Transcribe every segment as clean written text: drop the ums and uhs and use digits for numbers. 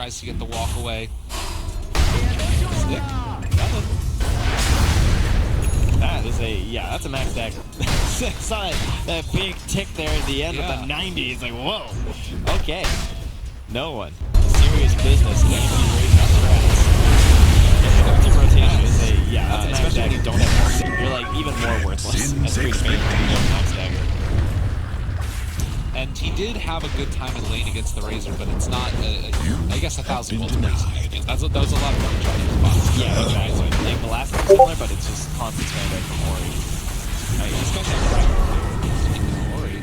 Tries to get the walk away. Stick? Nothing. That is that's a max deck. Saw that big tick there at the end of the 90s. Like, whoa. Okay. No one. Serious business. Rotation is that's a max deck. You don't have you're like even more worthless. That's pretty fair. Max dagger. And he did have a good time in lane against the Razor, but it's not, I guess, 1,000 volts per second. That was a lot of fun trying to spots. Yeah, exactly. Like, the last one's similar, but it's just constant spam right from Ori. These guys have Ori.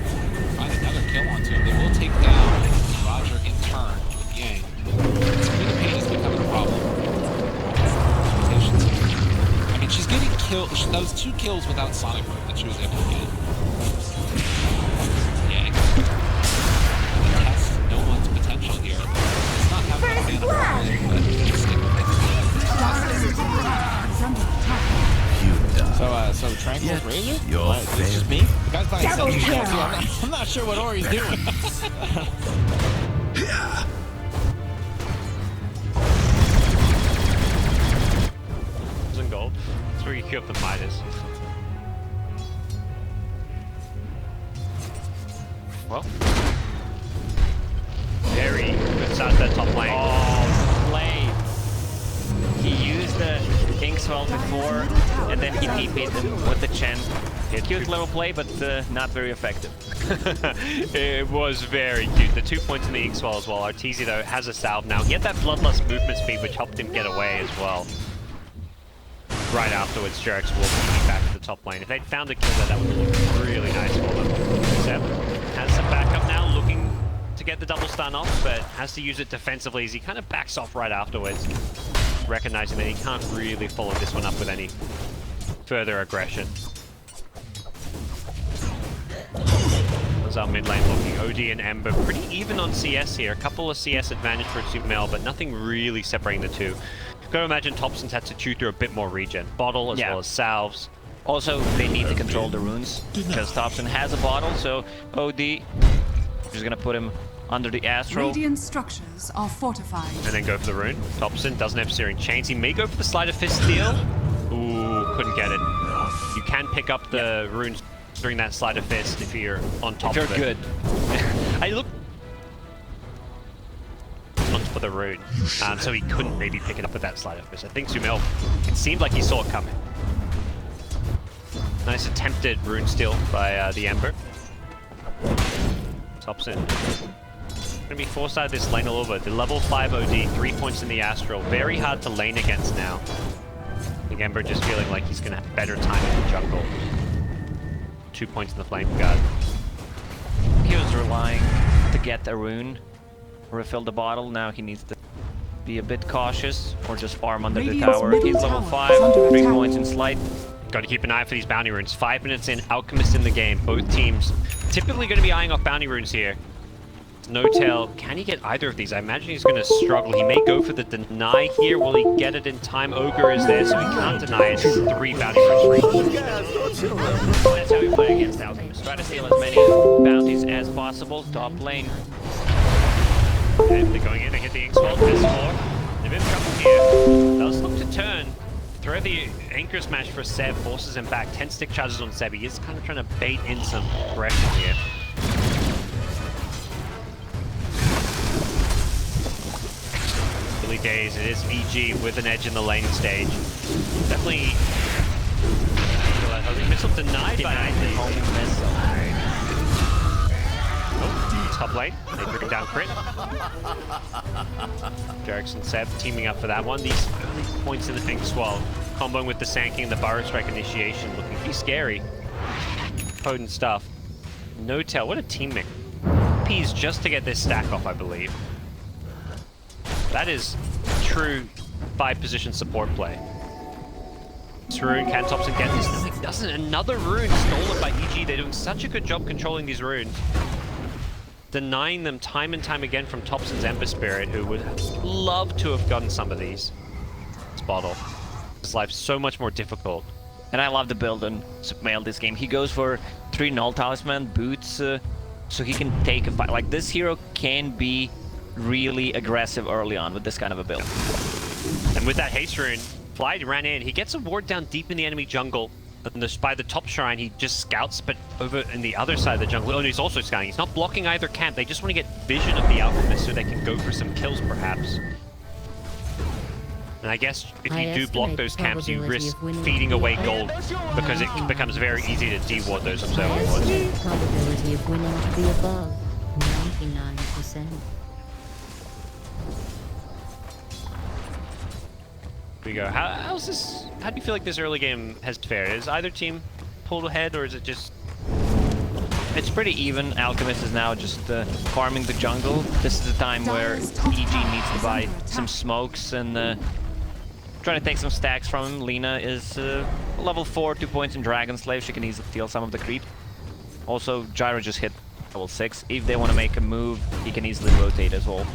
Find another kill onto him. They will take down Roger in turn with Yang. Speed of pain is becoming a problem. I mean, she's getting killed. Those 2 kills without Sonic Boom that she was able to get. So Tranquil's Razor? It's just me? The guy's buying Double kill. I'm not sure what Ori's doing. In gold. That's where you queue up the Midas. Well. Very good start to that top lane. Oh, play. He used the Inkswell before, and then he TP'd him with the Chen. Cute little play, but not very effective. It was very cute. The 2 points in the Inkswell as well. Arteezy, though, has a salve now. He had that Bloodlust movement speed, which helped him get away as well. Right afterwards, Jerax will be back to the top lane. If they'd found a kill there, that would look really nice for them. Seb has some backup now, looking to get the double stun off, but has to use it defensively as he kind of backs off right afterwards, recognizing that he can't really follow this one up with any further aggression. As our mid lane looking, OD and Ember pretty even on CS here. A couple of CS advantage for Sumail, but nothing really separating the two. Gotta imagine Thompson's had to chew through a bit more regen. Bottle as well as salves. Also, they need to control the runes, because Thompson has a bottle, so OD is gonna put him under the Astral. Radiant structures are fortified. And then go for the rune. Thompson doesn't have Searing Chains. He may go for the Sleight of Fist steal. Ooh, couldn't get it. You can pick up the runes during that Sleight of Fist if you're on top of it. If you're good. I look for the rune, so he couldn't maybe pick it up with that Sleight of Fist. I think Sumail, it seemed like he saw it coming. Nice attempted rune steal by the Ember. Thompson gonna be forced out of this lane a little bit. The level 5 OD, 3 points in the Astral. Very hard to lane against now. I think Ember just feeling like he's gonna have better time in the jungle. 2 points in the Flame Guard. He was relying to get a rune, refill the bottle. Now he needs to be a bit cautious or just farm under the tower. He's level 5, 3 points in Sleight. Got to keep an eye for these bounty runes. 5 minutes in, Alchemist in the game. Both teams typically going to be eyeing off bounty runes here. No tail. Can he get either of these? I imagine he's going to struggle. He may go for the deny here. Will he get it in time? Ogre is there, so he can't deny it. 3 bounty runes. That's how we play against Alchemist. Try to steal as many bounties as possible. Top lane. And they're going in to hit the Inkswell. S4. They've been in trouble here. Does look to turn. Throw the Anchor Smash for Seb, forces him back. 10 stick charges on Seb. He is kind of trying to bait in some aggression here. Early days, it is EG with an edge in the lane stage. Definitely. Missile denied by homing missile. Oh, top lane. They bring down crit. Jerax and Seb teaming up for that one. These early points in the Inkswell, comboing with the Sanking and the Burrow Strike initiation, looking pretty scary. Potent stuff. No tail. What a teammate. P's just to get this stack off, I believe. That is true 5-position support play. This rune, can Thompson get this? No, he doesn't. Another rune stolen by EG. They're doing such a good job controlling these runes. Denying them time and time again from Thompson's Ember Spirit, who would love to have gotten some of these. This bottle. His life's so much more difficult. And I love the build on Sumail this game. He goes for 3 Null Talisman, boots, so he can take a fight. Like, this hero can be really aggressive early on with this kind of a build. And with that haste rune, Fly ran in. He gets a ward down deep in the enemy jungle. And by the top shrine, he just scouts, but over in the other side of the jungle, he's also scouting. He's not blocking either camp. They just want to get vision of the Alchemist so they can go for some kills, perhaps. And I guess if you do block those camps, you risk feeding away gold because it becomes very easy to de-ward those observer wards. Probability of winning to be above 99%. Here we go. How do you feel like this early game has fared? Is either team pulled ahead, or is it just... It's pretty even. Alchemist is now just farming the jungle. This is the time where EG needs to buy some smokes and trying to take some stacks from him. Lina is level 4, 2 points in Dragon Slave. She can easily steal some of the creep. Also, Gyro just hit level 6. If they want to make a move, he can easily rotate as well.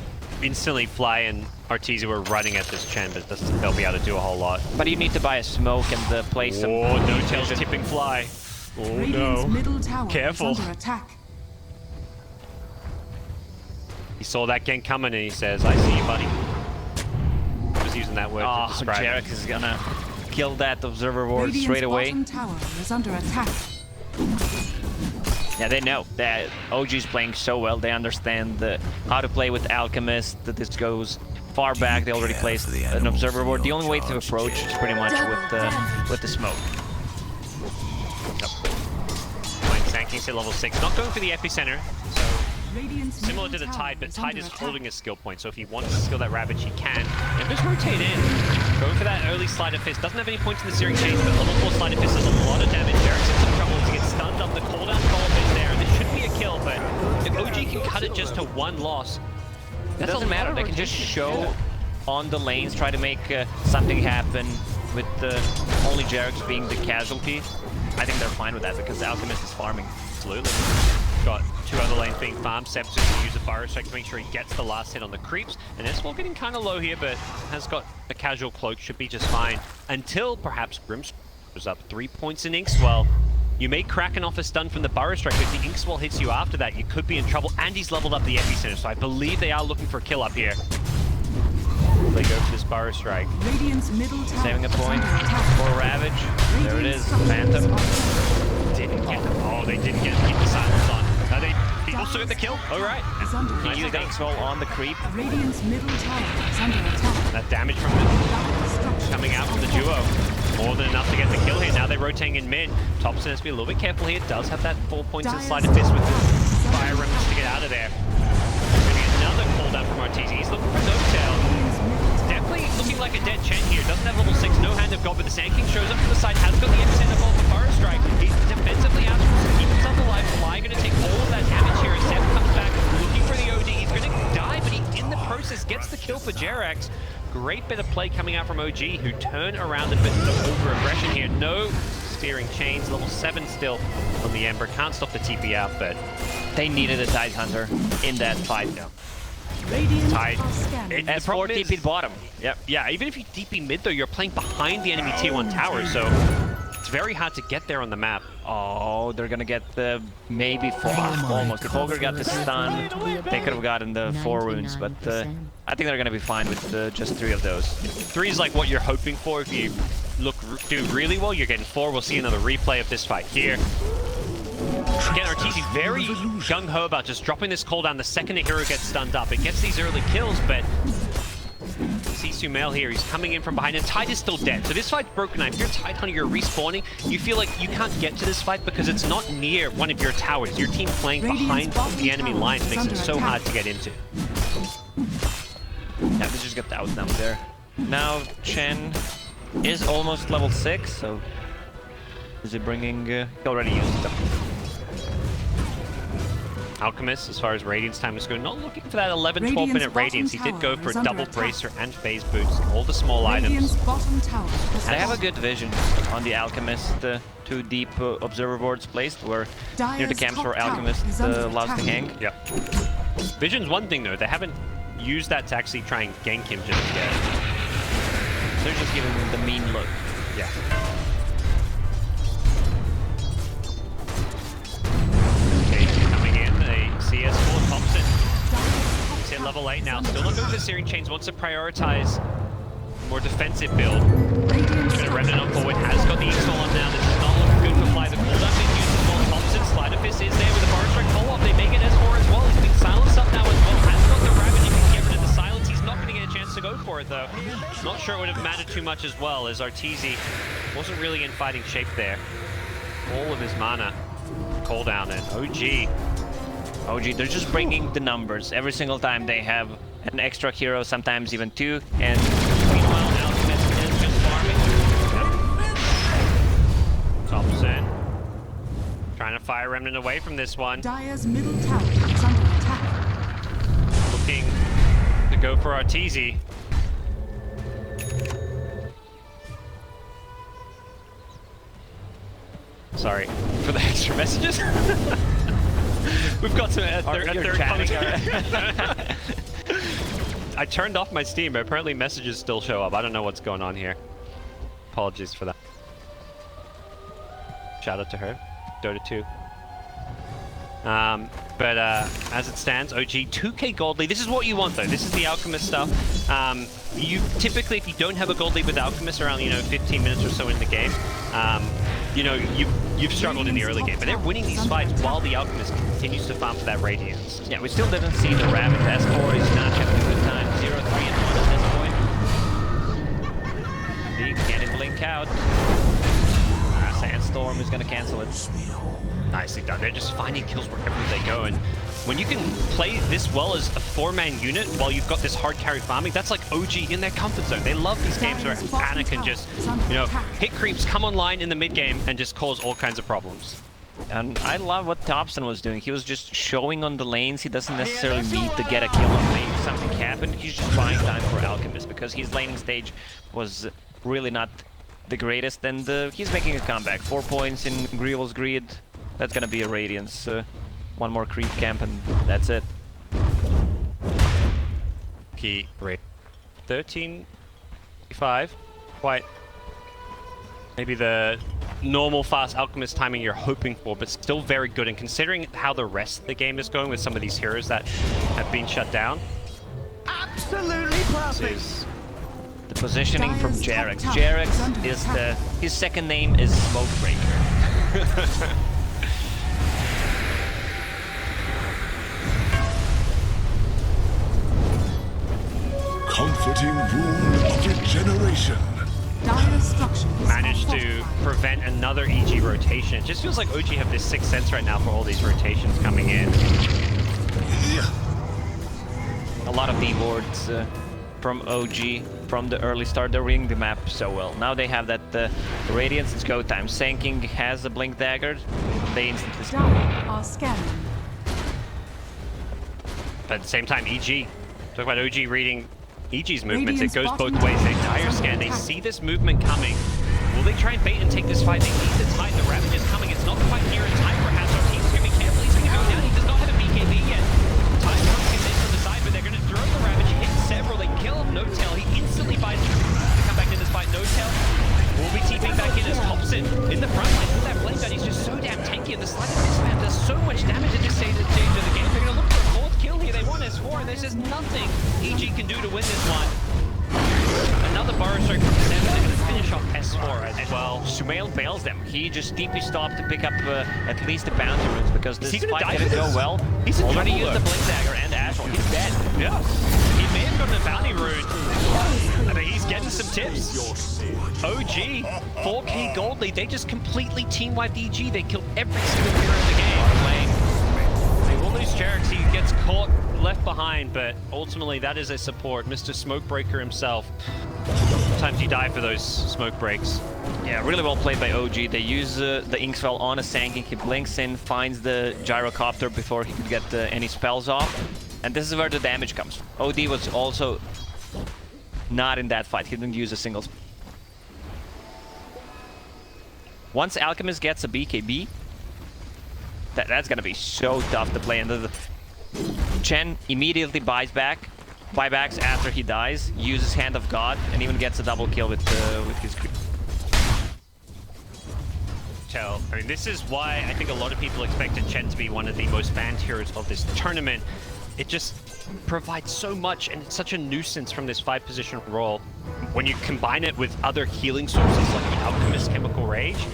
Instantly, Fly and Arteezy were running at this Chen, but they'll be able to do a whole lot. But you need to buy a smoke and place some... Oh, no tails tipping Fly. Oh Radiant's no. middle tower Careful. is under attack. He saw that gang coming and he says, I see you, buddy. He was using that word to describe it. Jarek is gonna kill that observer ward Radiant's straight away. bottom tower is under attack. Yeah, they know that OG's playing so well. They understand how to play with Alchemist, that this goes far back. They already placed an observer ward. The only way to approach is pretty much with the smoke. Sanking's at level 6, not going for the epicenter, so Radiant's similar to middle the tower Tide, but is Tide under is attack. holding his skill point, so if he wants to skill that Ravage, he can. And just rotate in, going for that early Sleight of Fist. Doesn't have any points in the Searing Chains, but level 4 Sleight of Fist does a lot of damage. Derek's in some trouble to get stunned up. The cooldown golem is there, and this should be a kill, but if OG can cut it just to 1 loss, It doesn't matter. They can just show on the lanes, try to make something happen with only Jarek's being the casualty. I think they're fine with that because the Alchemist is farming. Absolutely. Got 2 other lanes being farmed. Seb's going to use a Fire Strike to make sure he gets the last hit on the creeps. And Eswell getting kind of low here, but has got a casual cloak, should be just fine. Until perhaps Grimswell goes up 3 points in Inkswell. You may Kraken off a stun from the Burrow Strike, but if the Inkswell hits you after that, you could be in trouble. And he's leveled up the Epicenter, so I believe they are looking for a kill up here. They go for this Burrow Strike. Radiant's middle tower Saving a is point under attack. for Ravage. There it is, Phantom. Didn't get them. Oh, they didn't get keep the silence on. He also got the kill. All right. Is under He attack. used Inkswell on the creep. Radiant's middle tower is under attack. That damage from it coming out from the duo. More than enough to get the kill here. Now they're rotating in mid. Thompson has to be a little bit careful here. Does have that 4 points in Sleight of Fist with the fire remnants to get out of there. Getting another cooldown from Arteezy. He's looking for no tail. Definitely looking like a dead Chen here. Doesn't have level 6, no hand of God, but the Sand King shows up from the side. Has got the epicenter ball for Burrow Strike. He's defensively out to keep himself alive. Fly going to take all of that damage here as Seth comes back looking for the OD. He's going to die, but he, in the process, gets the kill for Jerax. Great bit of play coming out from OG, who turn around a bit of over-aggression here. No Searing Chains, level 7 still on the Ember. Can't stop the TP out, but They needed a Tide Hunter in that fight. no. Radiant Tied. are scanning. And 4 problem is- TP bottom. Yep. Yeah, even if you DP mid though, you're playing behind the enemy tier 1 tower, so it's very hard to get there on the map. Oh, they're gonna get the maybe 4. Almost. If Ogre got the stun, they could have gotten the 4 wounds, but I think they're gonna be fine with just 3 of those. 3 is like what you're hoping for. If you do really well, you're getting 4. We'll see another replay of this fight here. Again, Arteezy very gung-ho about just dropping this cooldown the second the hero gets stunned up. It gets these early kills, but see Sumail here, he's coming in from behind, and Tide is still dead. So this fight's broken. Now, if you're Tide Hunter, you're respawning, you feel like you can't get to this fight because it's not near one of your towers. Your team playing behind the enemy lines makes it so hard to get into. Yeah, they just got the outnumbered there. Now Chen is almost level 6, so is he bringing? He already used them. Alchemist, as far as Radiance time is going, not looking for that 11-12 Radiant's minute Radiance. He bottom did go tower for is a under double attack. Bracer and Phase Boots, all the small Radiant's items. bottom tower is They have a under good vision on the Alchemist. 2 deep observer boards placed where near the Dire's camps top where tower Alchemist is under loves to attack. hang. Yep. Vision's one thing though, they haven't used that to actually try and gank him just yet. They're just giving him the mean look. Yeah. Okay, coming in, a CS4 Thompson. hit level 8 now. Still not going for the Searing Chains. Wants to prioritize a more defensive build. He's going to Remnant on forward. Has got the Eagle on now. This is not looking good for Fly. The cooldown being used as well. Thompson, Slider Fist is there with the Forest Strike follow-up. They make it S4 as well. He's been silenced up now as well. Has got the Ravage. He can get rid of the silence. He's not going to get a chance to go for it though. Not sure it would have mattered too much as well, as Arteezy wasn't really in fighting shape there. All of his mana cooldown, and OG, they're just bringing the numbers every single time. They have an extra hero, sometimes even two, and meanwhile Alchemist is just farming. Thompson trying to fire Remnant away from this one. Dire's middle tower is under attack. Looking to go for Arteezy. Sorry for the extra messages. We've got some third contact. I turned off my Steam, but apparently messages still show up. I don't know what's going on here. Apologies for that. Shout out to her. Dota 2. But as it stands, OG 2k gold lead. This is what you want though. This is the Alchemist stuff. You typically, if you don't have a gold lead with Alchemist around 15 minutes or so in the game, you've struggled in the early game. But they're winning these fights while the Alchemist continues to farm for that Radiance. Yeah, we still didn't see the Ravage. S4 is not having a good time. 0-3 and 1 at this point. He can't blink out. Sandstorm is going to cancel it. Nicely done. They're just finding kills wherever they go, and when you can play this well as a 4-man unit while you've got this hard carry farming, that's like OG in their comfort zone. They love these games where Anna can just, hit creeps, come online in the mid game and just cause all kinds of problems. And I love what Thompson was doing. He was just showing on the lanes. He doesn't necessarily need to get a kill on lane. If something happened, he's just buying time for Alchemist because his laning stage was really not the greatest, and he's making a comeback. 4 points in Grievel's Greed. That's gonna be a Radiance. One more creep camp and that's it. Key rate 13.5. Quite maybe the normal fast Alchemist timing you're hoping for, but still very good. And considering how the rest of the game is going with some of these heroes that have been shut down, Absolutely perfect. The positioning from Jarex. Jarex is his second name is Smokebreaker. Comforting rune of regeneration. Managed to prevent another EG rotation. It just feels like OG have this sixth sense right now for all these rotations coming in. A lot of the wards from OG from the early start. They're reading the map so well. Now they have that Radiance. It's go time. Sanking has a Blink Dagger. They instantly are scanning. But at the same time, EG. Talk about OG reading EG's movements. It goes both ways. They dire scan. They see this movement coming. Will they try and bait and take this fight? They need the tide. The Ravage is coming. It's not quite near in time for Hazard. He's going to be careful. He's going to go down. He does not have a BKB yet. Tide comes in from the side, but they're going to throw the Ravage. He hits several. They kill No-Tail. He instantly buys to come back in this fight. No-Tail will be TPing back in as Thompson in the front line with that blade gun. He's just so damn tanky, and the slight mismatch does so much damage at this stage of the game. They're going to look for a fourth kill here. They want S4, and there's just nothing EG can do to win this one. Another Burrow Strike from 7. They're going to finish off S4 as well. Sumail bails them. He just TP stopped to pick up at least the bounty runes because this fight didn't go well. He's already used the Blink Dagger and Ashwell. He's dead. Yeah. He may have gotten a bounty rune. I mean, he's getting some tips. OG, 4k gold lead. They just completely team wiped EG. They killed every single hero in the game. They will lose Jarex. He gets caught left behind, but ultimately that is a support. Mr. Smokebreaker himself. Sometimes you die for those smoke breaks. Yeah, really well played by OG. They use the Inkswell on a Sanking. He blinks in, finds the Gyrocopter before he could get any spells off. And this is where the damage comes from. OD was also not in that fight. He didn't use a single spell. Once Alchemist gets a BKB, that's gonna be so tough to play. And Chen immediately buybacks after he dies, uses Hand of God, and even gets a double kill with his creep. I mean, this is why I think a lot of people expected Chen to be one of the most banned heroes of this tournament. it just provides so much, and it's such a nuisance from this 5-position role. When you combine it with other healing sources like the Alchemist Chemical Rage,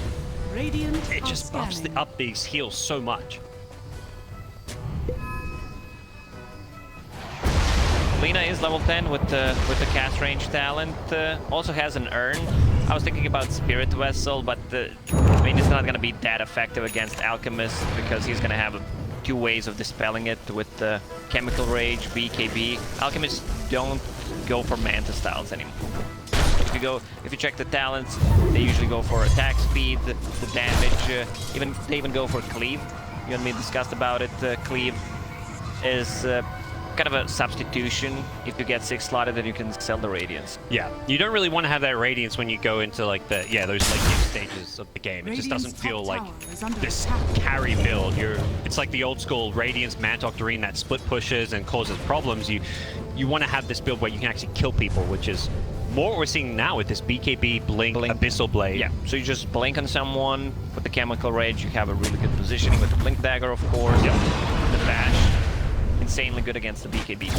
Radiant it are just buffs scanning. up these heals so much. Lina is level 10 with the cast range talent. Also has an urn. I was thinking about Spirit Vessel, but I mean, it's not going to be that effective against Alchemist because he's going to have two ways of dispelling it with the Chemical Rage, BKB. Alchemists don't go for Manta styles anymore. If you check the talents, they usually go for attack speed, the damage. They even go for cleave. You and me discussed about it. Cleave is kind of a substitution. If you get 6 slotted, then you can sell the Radiance. Yeah, you don't really want to have that Radiance when you go into like those late game stages of the game. It just doesn't feel like this carry build. It's like the old school Radiance Mant Octarine that split pushes and causes problems. You want to have this build where you can actually kill people, which is more what we're seeing now with this BKB Blink Abyssal Blade. Yeah, so you just blink on someone with the Chemical Rage. You have a really good positioning with the Blink Dagger, of course. Yep. The Bash. Insanely good against the BKB.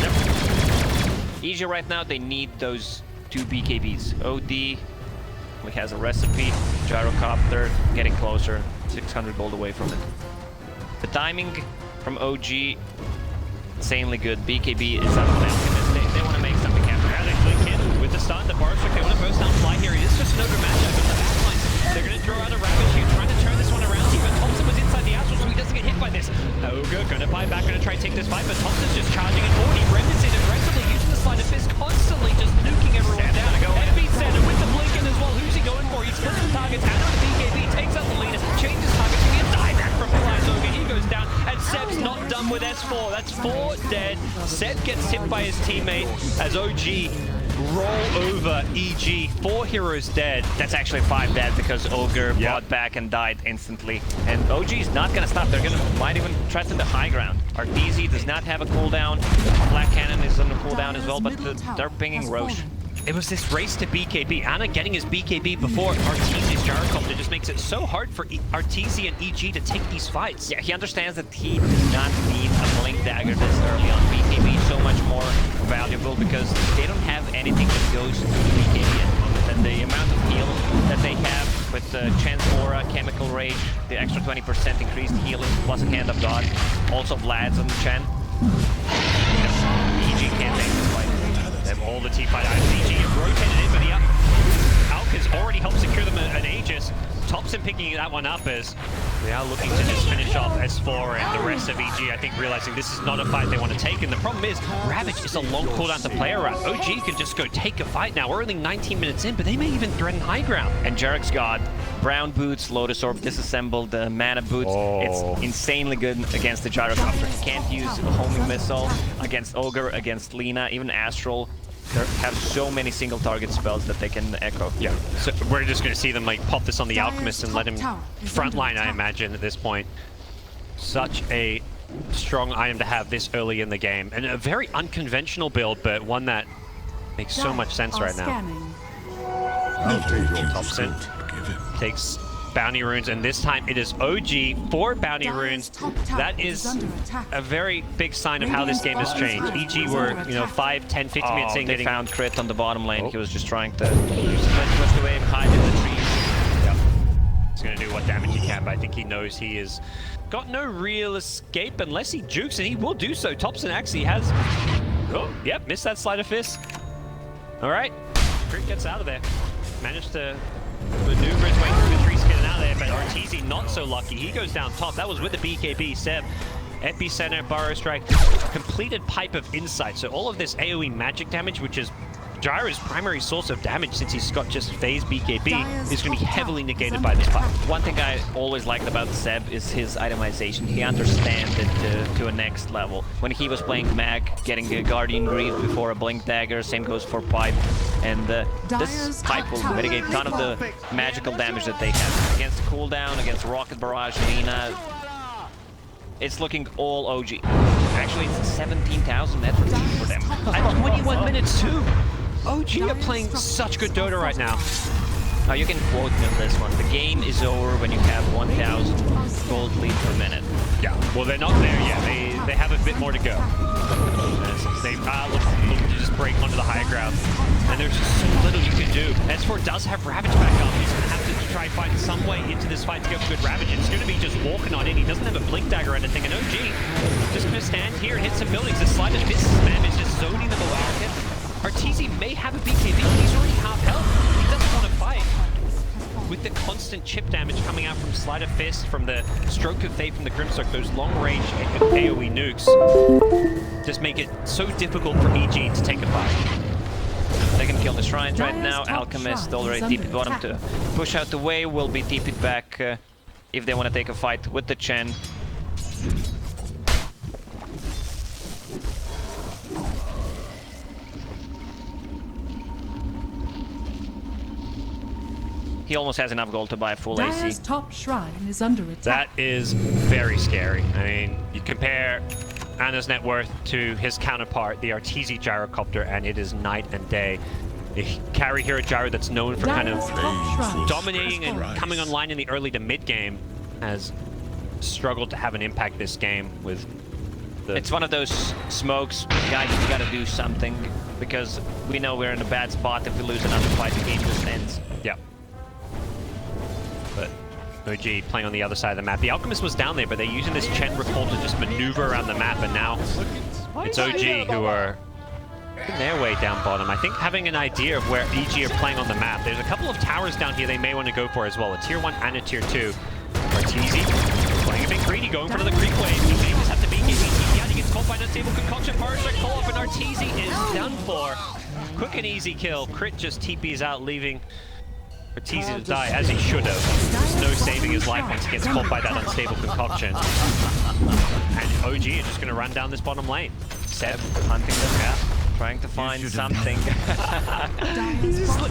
Yep. Easy right now, they need those 2 BKBs. OD has a recipe, Gyrocopter, getting closer, 600 gold away from it. The timing from OG, insanely good. BKB is on the They want to make something happen. Yeah, they click in with the stun. The Barstrick, they want to burst down fly here. It is just another matchup with the backlines. They're going to throw out a Ravage here, trying to turn this one around. Even Thompson was inside the Astral, so he doesn't get hit by this. Ogre going to buy back, going to try and take this fight, but Thompson's just charging it forward. He Brendan's in aggressively, using the Sleight of Fist, constantly just nuking everyone down. FB Center with the blink in as well. Who's he going for? He splits the targets out of the BKB, takes out the leader, changes targets. We get dieback from Fly's Ogre. He goes down, and Seb's not done with S4. That's 4 dead. Seb gets hit by his teammate as OG roll over EG. 4 heroes dead. That's actually 5 dead because Ogre bought back and died instantly. And OG is not gonna stop. Might even threaten the high ground. Arteezy does not have a cooldown. Black Cannon is on the cooldown as well, but they're pinging Roche. It was this race to BKB. Anna getting his BKB before Arteezy's Gyrocopter just makes it so hard for Arteezy and EG to take these fights. Yeah, he understands that he does not need a Blink Dagger this early on. BKB is so much more valuable because they don't have anything that goes to BKB at the moment. And the amount of heal that they have with the Chance Aura, Chemical Rage, the extra 20% increased healing, plus a Hand of God. Also Vlad's on Chen. EG can't take this fight. They have all the T-fight items. EG have rotated in, but the Alk has already helped secure them an Aegis. Thompson picking that one up as they are looking to just finish off S4 and the rest of EG, I think, realizing this is not a fight they want to take. And the problem is, Ravage is a long cooldown to play around. OG can just go take a fight now. We're only 19 minutes in, but they may even threaten high ground. And Jarek's got Brown Boots, Lotus Orb, disassembled, Mana Boots. It's insanely good against the Gyrocopter. He can't use a homing missile against Ogre, against Lina, even Astral. They have so many single target spells that they can echo. Yeah, so we're just going to see them like pop this on the Alchemist and let him frontline, I imagine, at this point. Such a strong item to have this early in the game. And a very unconventional build, but one that makes so much sense right now. Thompson takes bounty runes, and this time it is OG 4 bounty runes. That is a very big sign of how this game has changed. EG were, 5, 10, 15 minutes in they getting... found crit on the bottom lane. He was just trying to twist the wave, hide in the trees. Yep. He's going to do what damage he can, but I think he knows he has got no real escape unless he jukes, and he will do so. Thompson actually has... Oh, yep, missed that Sleight of Fist. All right, Crit gets out of there. Managed to maneuver his way through the trees, getting out of there, but Arteezy not so lucky. He goes down top. That was with the BKB. Seb, Epicenter, Burrow Strike, completed Pipe of Insight. So all of this AoE magic damage, which is Gyro's primary source of damage since he's got just phase BKB, is going to be heavily negated by this pipe. One thing I always liked about Seb is his itemization. He understands it to a next level. When he was playing Mag, getting a Guardian Greave before a Blink Dagger, same goes for Pipe. And this Pipe will mitigate a ton of the magical damage that they have. Against cooldown, against Rocket Barrage, Lina, it's looking all OG. Actually, it's 17,000 net for them. At 21 minutes too. OG are playing such good Dota right now. Now you can quote me on this one. The game is over when you have 1,000 gold lead per minute. Yeah, well they're not there yet. they have a bit more to go. As they look to just break onto the high ground. And there's just so little you can do. S4 does have Ravage back up. He's going to have to try and find some way into this fight to get good Ravage. It's going to be just walking on in. He doesn't have a Blink Dagger or anything. And OG just going to stand here and hit some buildings. The slight of Mrs. is just zoning them around him. Arteezy may have a BKB, but he's already half health. He doesn't want to fight. With the constant chip damage coming out from Sleight of Fist, from the Stroke of Fate, from the Grimstroke, those long-range AoE nukes just make it so difficult for EG to take a fight. They can kill the shrines right now. Alchemist already TP'd bottom to push out the way. Will be TP'd back if they want to take a fight with the Chen. He almost has enough gold to buy a full Dire's AC. top shrine is under attack. That is very scary. I mean, you compare Anna's net worth to his counterpart, the Arteezy Gyrocopter, and it is night and day. You carry here a gyro that's known for kind of dominating and coming online in the early to mid game, has struggled to have an impact this game with the... It's one of those smokes, guys, you gotta do something, because we know we're in a bad spot. If we lose another fight, the game just ends. Yeah. But OG playing on the other side of the map. The Alchemist was down there, but they're using this Chen recall to just maneuver around the map, and now it's OG who are in their way down bottom. I think having an idea of where EG are playing on the map. There's a couple of towers down here they may want to go for as well. A tier 1 and a tier 2. Arteezy playing a bit greedy, going for another creep wave. He may just have to beat EG. He gets caught by an unstable concoction. Parasite call off, and Arteezy is done for. Quick and easy kill. Crit just TPs out, leaving Arteezy to die, as he should have. There's no saving his life once he gets caught by that unstable concoction. And OG is just going to run down this bottom lane. Seb hunting the gap, trying to find something.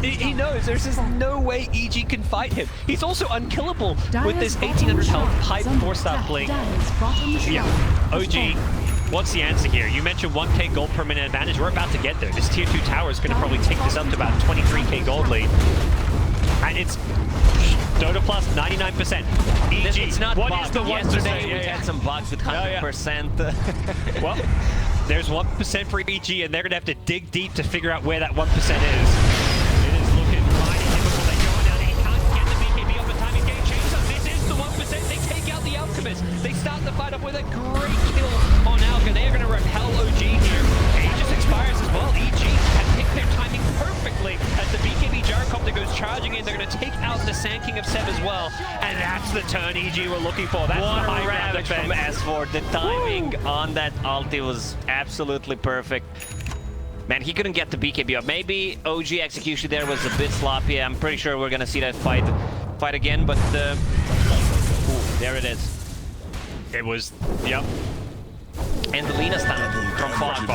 He knows there's just no way EG can fight him. He's also unkillable with this 1800 health pipe 4-star blink. Yeah, OG. What's the answer here? You mentioned 1k gold per minute advantage. We're about to get there. This tier 2 tower is going to probably take this up to about 23k gold lead. And it's DOTA plus 99%. EG, it's not what bugs. is the 1%? Yesterday we had some bugs with 100%. Well, there's 1% for EG, and they're going to have to dig deep to figure out where that 1% is. It is looking mighty difficult. They go down, he can't get the BKB off in time. He's getting chased up. This is the 1%. They take out the Alchemist. They start the fight up with a great kill on Alka. They are going to repel OG here. Aegis expires as well. EG have picked their timing perfectly as the BKB Gyrocopter goes charging in. They're going to take out the Sand King of Seb as well. And that's the turn EG were looking for. That's One the high Ravage ground from S4. The timing on that ulti was absolutely perfect. Man, he couldn't get the BKB up. Maybe OG execution there was a bit sloppy. I'm pretty sure we're going to see that fight again, but ooh, there it is. It was, yep. And the Lina stun from Fog,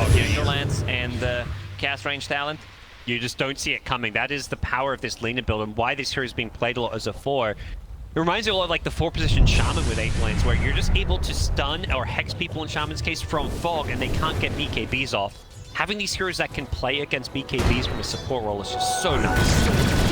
Lance and cast range talent. You just don't see it coming. That is the power of this Lina build and why this hero is being played a lot as a 4. It reminds me a lot of like the 4-position Shaman with 8 lanes, where you're just able to stun or hex people in Shaman's case from Fog and they can't get BKBs off. Having these heroes that can play against BKBs from a support role is just so nice.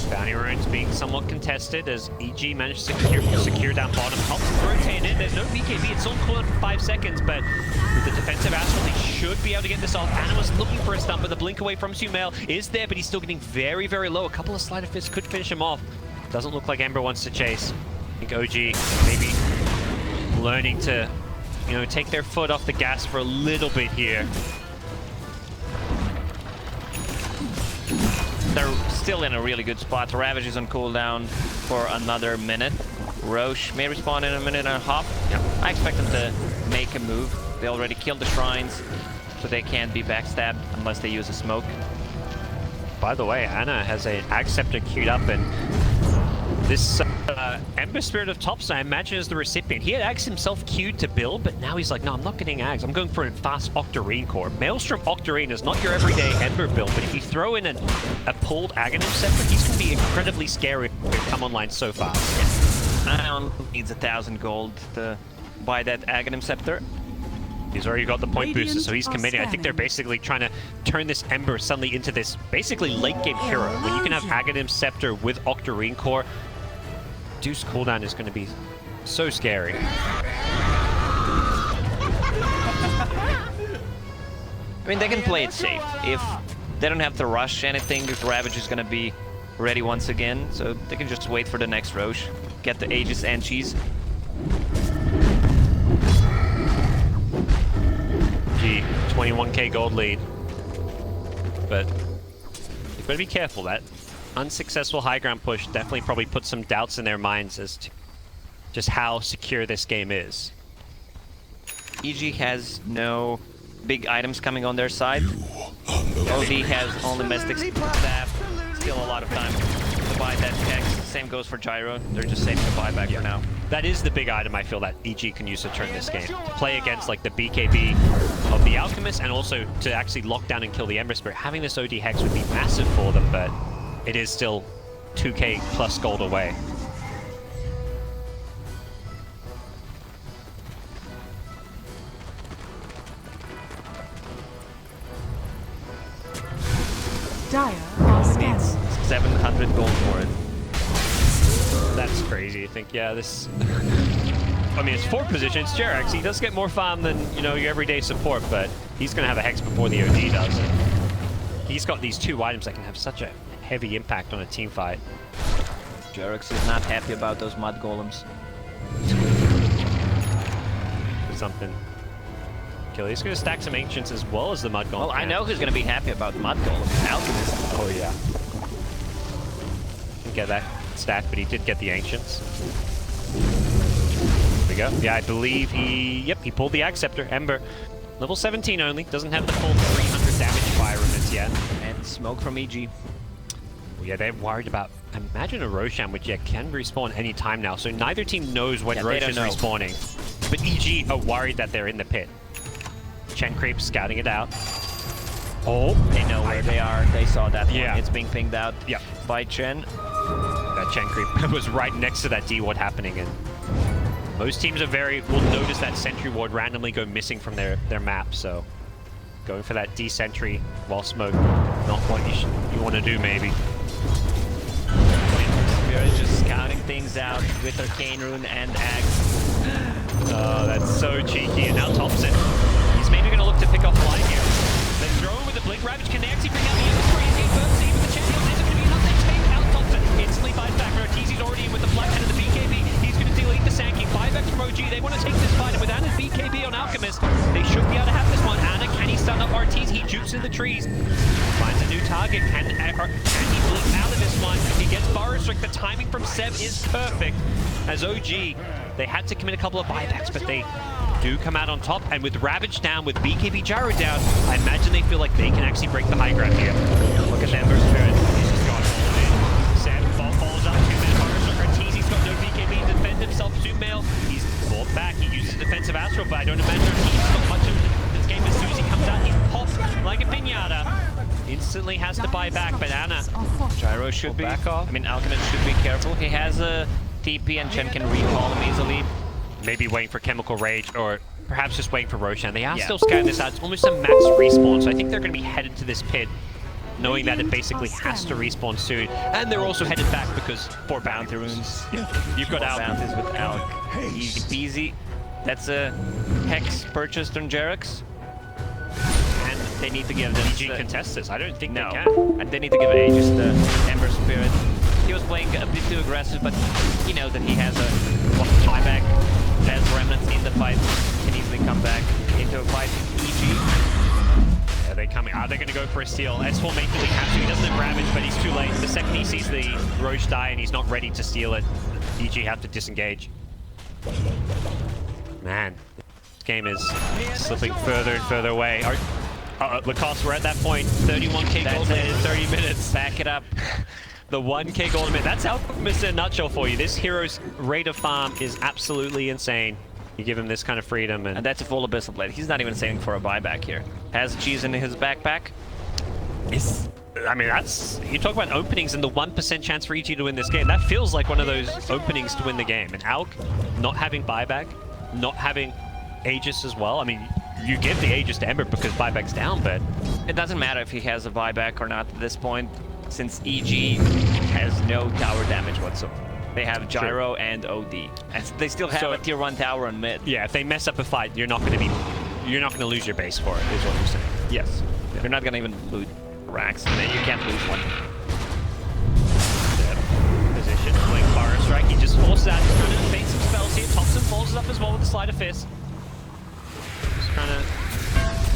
Bounty runes being somewhat contested as EG managed to secure down bottom. Helps rotate in. There's no BKB. It's on cooldown for 5 seconds, but with the defensive Astral, they should be able to get this off. Anna was looking for a stun, but the blink away from Sumail is there, but he's still getting very, very low. A couple of Sleight of Fists could finish him off. Doesn't look like Ember wants to chase. I think OG maybe learning to, you know, take their foot off the gas for a little bit here. They're still in a really good spot. Ravage is on cooldown for another minute. Roche may respawn in a minute and a half. Yep. I expect them to make a move. They already killed the shrines, so they can't be backstabbed unless they use a smoke. By the way, Anna has an Ag Scepter queued up, and this Ember Spirit of Tops, I imagine, is the recipient. He had Ags himself queued to build, but now he's like, no, I'm not getting Ags. I'm going for a fast Octarine core. Maelstrom Octarine is not your everyday Ember build, but if you throw in a pulled Aghanim Scepter, he's going to be incredibly scary to come online so fast. Ion needs 1,000 gold to buy that Aghanim Scepter. He's already got the point booster, so he's committing. I think they're basically trying to turn this Ember suddenly into this basically late game hero. When you can have Aghanim Scepter with Octarine core, Deuce cooldown is going to be so scary. I mean, they can play it safe. If they don't have to rush anything, if Ravage is gonna be ready once again, so they can just wait for the next Roche, get the Aegis and cheese. Gee, 21k gold lead. But you've got to be careful. That unsuccessful high ground push definitely probably put some doubts in their minds as to just how secure this game is. EG has no big items coming on their side. OD has only Mystic Staff. Still a lot of time to buy that Hex. Same goes for Gyro. They're just saving the buyback for now. That is the big item I feel that EG can use to turn this game. To play against like the BKB of the Alchemist and also to actually lock down and kill the Ember Spirit. Having this OD Hex would be massive for them, but it is still 2k plus gold away. Dire are scanning. 700 gold for it. That's crazy. I think, yeah, this... I mean, it's 4th position, it's Jerax. He does get more farm than, you know, your everyday support, but he's going to have a Hex before the OD does. He's got these 2 items that can have such a heavy impact on a team fight. Jerax is not happy about those mud golems. Something. Kill. He's going to stack some Ancients as well as the Mud Golem. Well, I know who's going to be happy about mud golems. Alchemist. Oh, yeah. Didn't get that stack, but he did get the Ancients. There we go. Yeah, I believe he... Yep, he pulled the Ag Scepter. Ember. Level 17 only. Doesn't have the full 300 damage fire limits yet. And smoke from EG. Well, yeah, they're worried about... Imagine a Roshan, which, yeah, can respawn any time now. So neither team knows when Roshan's respawning. But EG are worried that they're in the pit. Chen Creep scouting it out. Oh, they know where they are. They saw that one. Yeah. It's being pinged out by Chen. That Chen Creep was right next to that D ward happening, and most teams will notice that sentry ward randomly go missing from their map. So going for that D sentry while smoke, not what you want to do maybe. Spirit just scouting things out with Arcane Rune and Axe. Oh, that's so cheeky. And now Thompson. He's maybe going to look to pick off line here. They throw him with the Blink Ravage. Can they actually bring out the Ember? He's getting first seed with the champion. There's going to be enough next phase. Now Thompson instantly buys back. Ortizi's already in with the Black Hand of the BKB. He's going to delete the Sankey. Buybacks from OG. They want to take this fight. And with Anna's BKB on Alchemist, they should be able to have this one. Anna, can he stun up Ortiz? He jukes in the trees. Finds a new target. Can he blink out of this one? He gets Burrow Strike. The timing from Seb is perfect. As OG, they had to commit a couple of buybacks, but they do come out on top. And with Ravage down, with BKB Gyro down, I imagine they feel like they can actually break the high ground here. Look at Ember Spirit. He's just gone all in. Seb falls up. 2-minute Burrow Strike. Ortiz got no BKB to defend himself. Zoom-mail. He's fought back. He uses defensive Astral, but I don't imagine Ortiz got much of this game. As soon as he comes out, he's popped like a pinata. Instantly has to buy back, but Anna. Gyro should be back off. I mean, Alchemist should be careful. He has a TP and Chen can recall him easily. Maybe waiting for Chemical Rage, or perhaps just waiting for Roshan. They are still scouting this out. It's almost a max respawn, so I think they're going to be headed to this pit, knowing that it basically has to respawn soon. And they're also headed back because 4 bounty runes. You've got Alk. Bounties with Alk. Easy peasy. That's a Hex purchased on Jerax. And they need to give this... EG contest this. I don't think they can. And they need to give Aegis the Ember Spirit. He was playing a bit too aggressive, but he knows that he has a buyback as Remnants in the fight. Can easily come back into a fight. EG. Are they coming? Are they going to go for a steal? S4 may really have to. He doesn't have Ravage, but he's too late. The second he sees the Roche die and he's not ready to steal it, EG have to disengage. Man, this game is slipping further and further away. Lacoste, we're at that point. 31k gold in 30 minutes. Back it up. The 1k gold limit. That's Alchemist in a nutshell for you. This hero's rate of farm is absolutely insane. You give him this kind of freedom, and that's a full Abyssal Blade. He's not even saving for a buyback here. Has cheese in his backpack. I mean, that's... You talk about openings and the 1% chance for EG to win this game. That feels like one of those openings to win the game. And Alk not having buyback, not having Aegis as well. I mean, you give the Aegis to Ember because buyback's down, but... It doesn't matter if he has a buyback or not at this point, since EG has no tower damage whatsoever. They have Gyro and OD. And they still have a tier 1 tower on mid. Yeah, if they mess up a fight, you're not going to lose your base for it, is what you're saying. Yes. You're not gonna even loot racks, and then you can't lose one. Position, quick Fire Strike. He just forces out. He's trying to bait some spells here. Thompson follows it up as well with the Sleight of Fist. Just trying to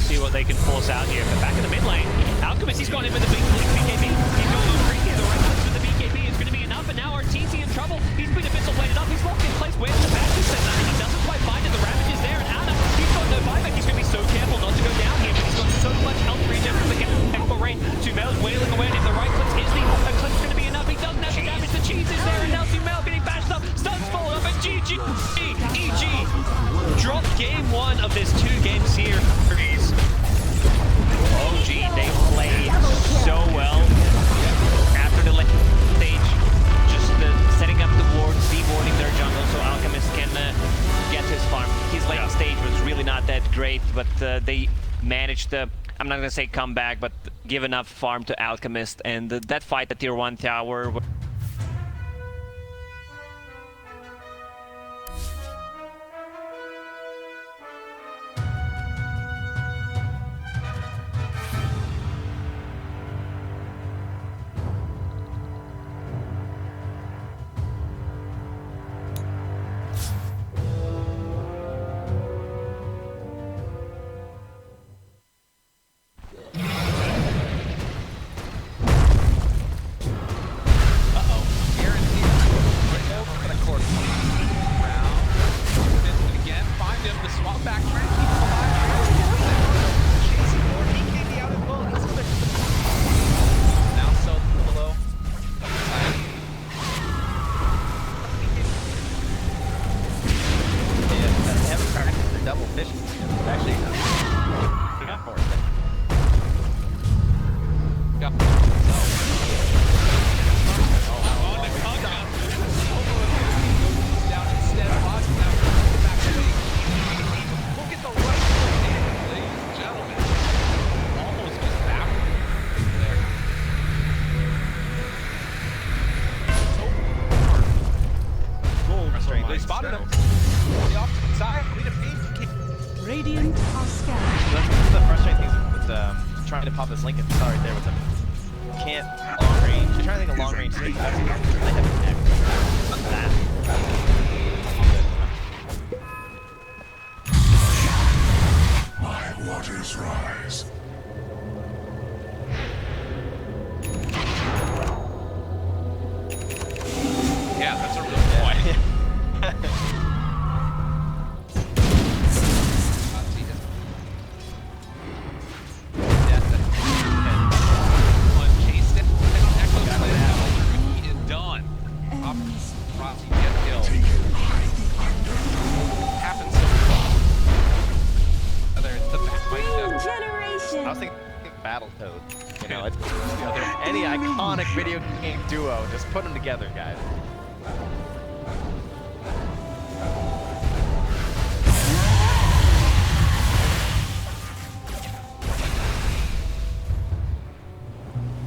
see what they can force out here. But back in the mid lane, Alchemist, he's gone in with the big BKB. He's going to free here. The right place with the BKB is going to be enough, and now RTZ in trouble. He's been a bit weighted up. He's locked in place. Where's the back? He said that. He doesn't quite find it. The Ravage is there, and Anna, he's got no buyback. He's going to be so careful not to go down here, but he's got so much health regen from the Echo Rain. Tumel wailing away, and if the right click is the click's going to be enough. He doesn't have the damage. The cheese is there, and now Tumel getting bashed up. Stuns falling up, and GG. EG drop game 1 of this 2-game series. OG, they play so well. After the late stage, just setting up the wards, deboarding their jungle so Alchemist can get his farm. His late stage was really not that great, but they managed to, I'm not gonna say come back, but give enough farm to Alchemist, and that fight at tier 1 tower. Radiant are scattered. That's the frustrating thing with trying to pop this Lincoln. Sorry, there with him. Can't long range. You're trying to think of long range things. I have an X. That. My waters rise. Yeah, that's a real point. I was thinking Battletoads. You know, it's any iconic video game duo. Just put them together, guys.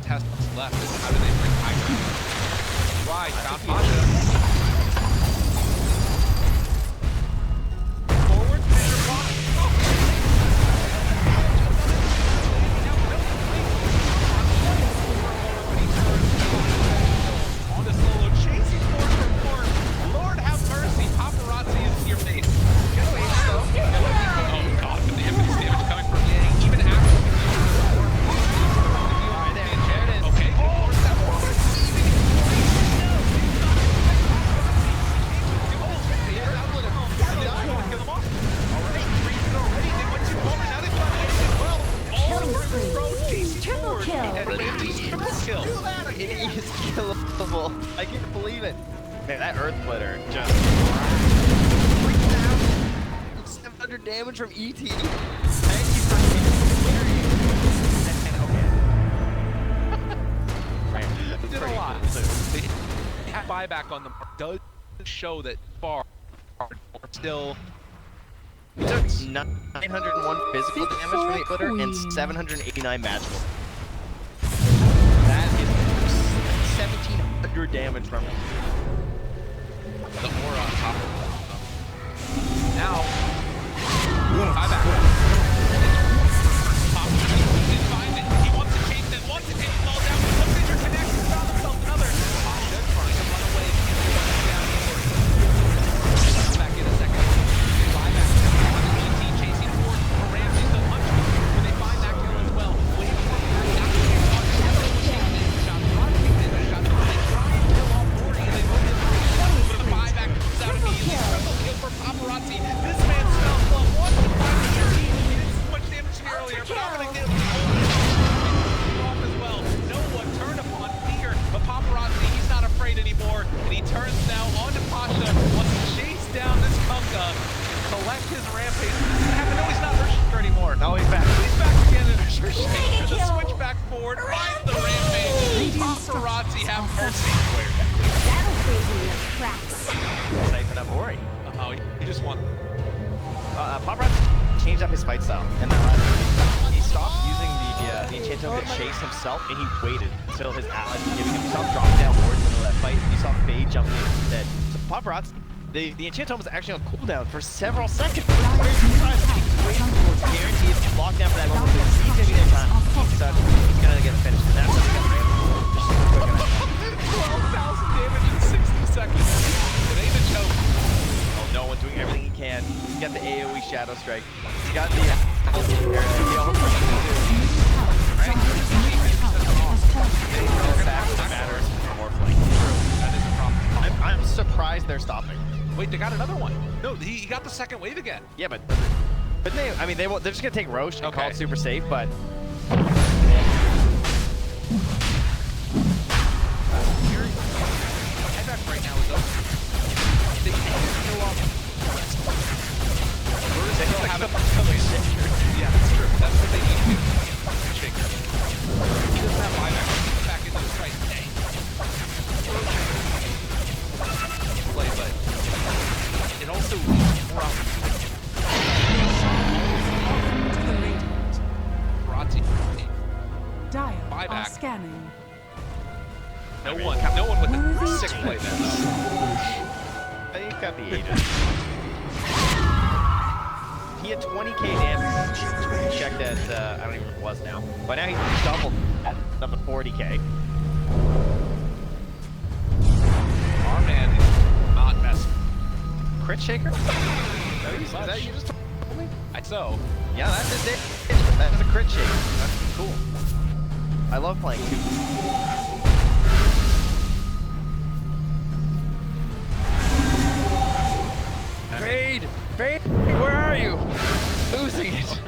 Test what's left is how do they bring Tiger? Right, found Pasha. Forward, measure block. On the solo, chasing forward for forward. Lord have mercy, paparazzi is in your face. Get away, though. Oh god, but the immense damage coming from Yang, even after. Okay. Triple kill. It is killable. I can't believe it. Man, that Earth Splitter just 700 damage from ET. Thank you for They did a lot. They had buyback on them. Does show that far still. He took 901 physical damage from the Splitter and 789 magical. That is 1,700 damage from him. The aura on top of them. Now, buyback. Top Nazi have mercy. That'll freeze in the cracks. Siphon up Ori. Oh, he just won. Pop Rats changed up his fight style in that last game. He stopped using the Enchanto to chase himself, and he waited until his allies were giving him some drop down wards in the left fight. You saw Fade jumping in instead. So Pop Rats, the Enchanto was actually on cooldown for several seconds. Guaranteed lockdown for that moment. He's gonna be there time. He's gonna get a finish. And that's how he got ran. 12,000 damage in 60 seconds. It ain't a joke. Oh, no one's doing everything he can. He's got the AoE Shadow Strike. He's got the I'm surprised they're stopping. Wait, they got another one. No, he got the second wave again. Yeah, but they, I mean, they're just gonna take Roche and call it Okay. super safe, but. Headback right now is up. They can't kill off. They still have it. Yeah, that's true. That's what they need to do. Shaker. He doesn't have buyback. He's back into his fight. Dang. Play, but it also leaves more To the radiant. Rati. Dire are Buyback. scanning. No one with the 6 play then. He's got the Aegis. He had 20k damage. He checked at, I don't even know what it was now. But now he's doubled at up to 40k. Our man is not messing. Crit Shaker? Is that you just told me? So. Yeah, that's a damage. That's a crit shaker. That's cool. I love playing two. Fade! Fade! Where are you? Losing it.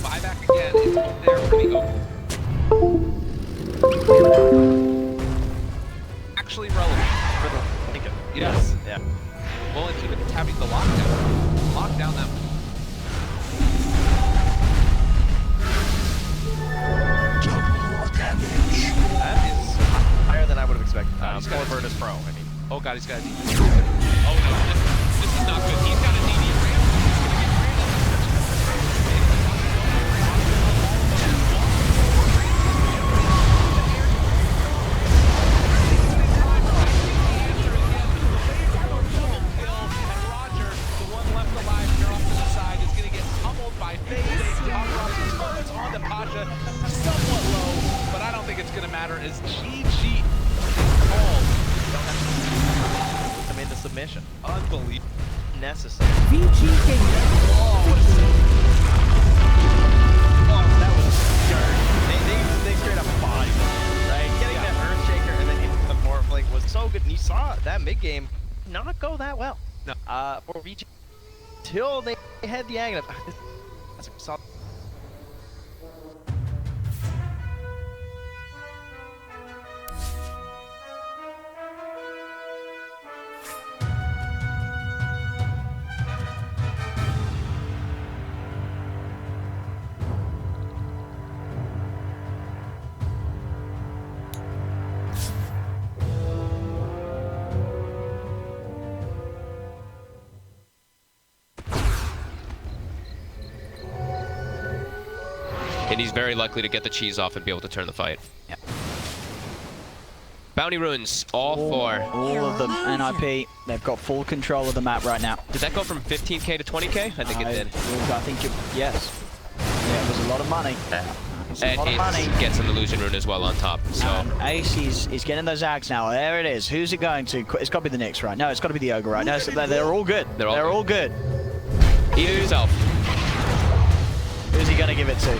Buyback again. It's there for the actually relevant for the Lincoln. Yes. Yeah. Well, and even having the lockdown. Lock down that. That is Higher than I would have expected. He's got For Virtus Pro, I mean. Oh god, he's got a DD. Oh no, this is not good. He's got a DD ramp. Somewhat low, but I don't think it's going to matter as GG called. I made the submission. Unbelievable. Necessary. VG Gaming. That was dirty. They straight up bodied him, right? Getting that Earthshaker and then hitting the Morphling was so good. And you saw that mid game not go that well. No. For VG till they had the Aghanim. That's solid. And he's very likely to get the cheese off and be able to turn the fight. Yep. Bounty runes, all four. All of them, NIP. They've got full control of the map right now. Did that go from 15k to 20k? I think it did. I think yes. Yeah, it was a lot of money. It's a lot of money. And it gets an illusion rune as well on top. So Ace is getting those Ags now. There it is. Who's it going to? It's got to be the Nyx, right? No, it's got to be the Ogre, right? No, they're all good. They're all good. Eat yourself. Who's he going to give it to?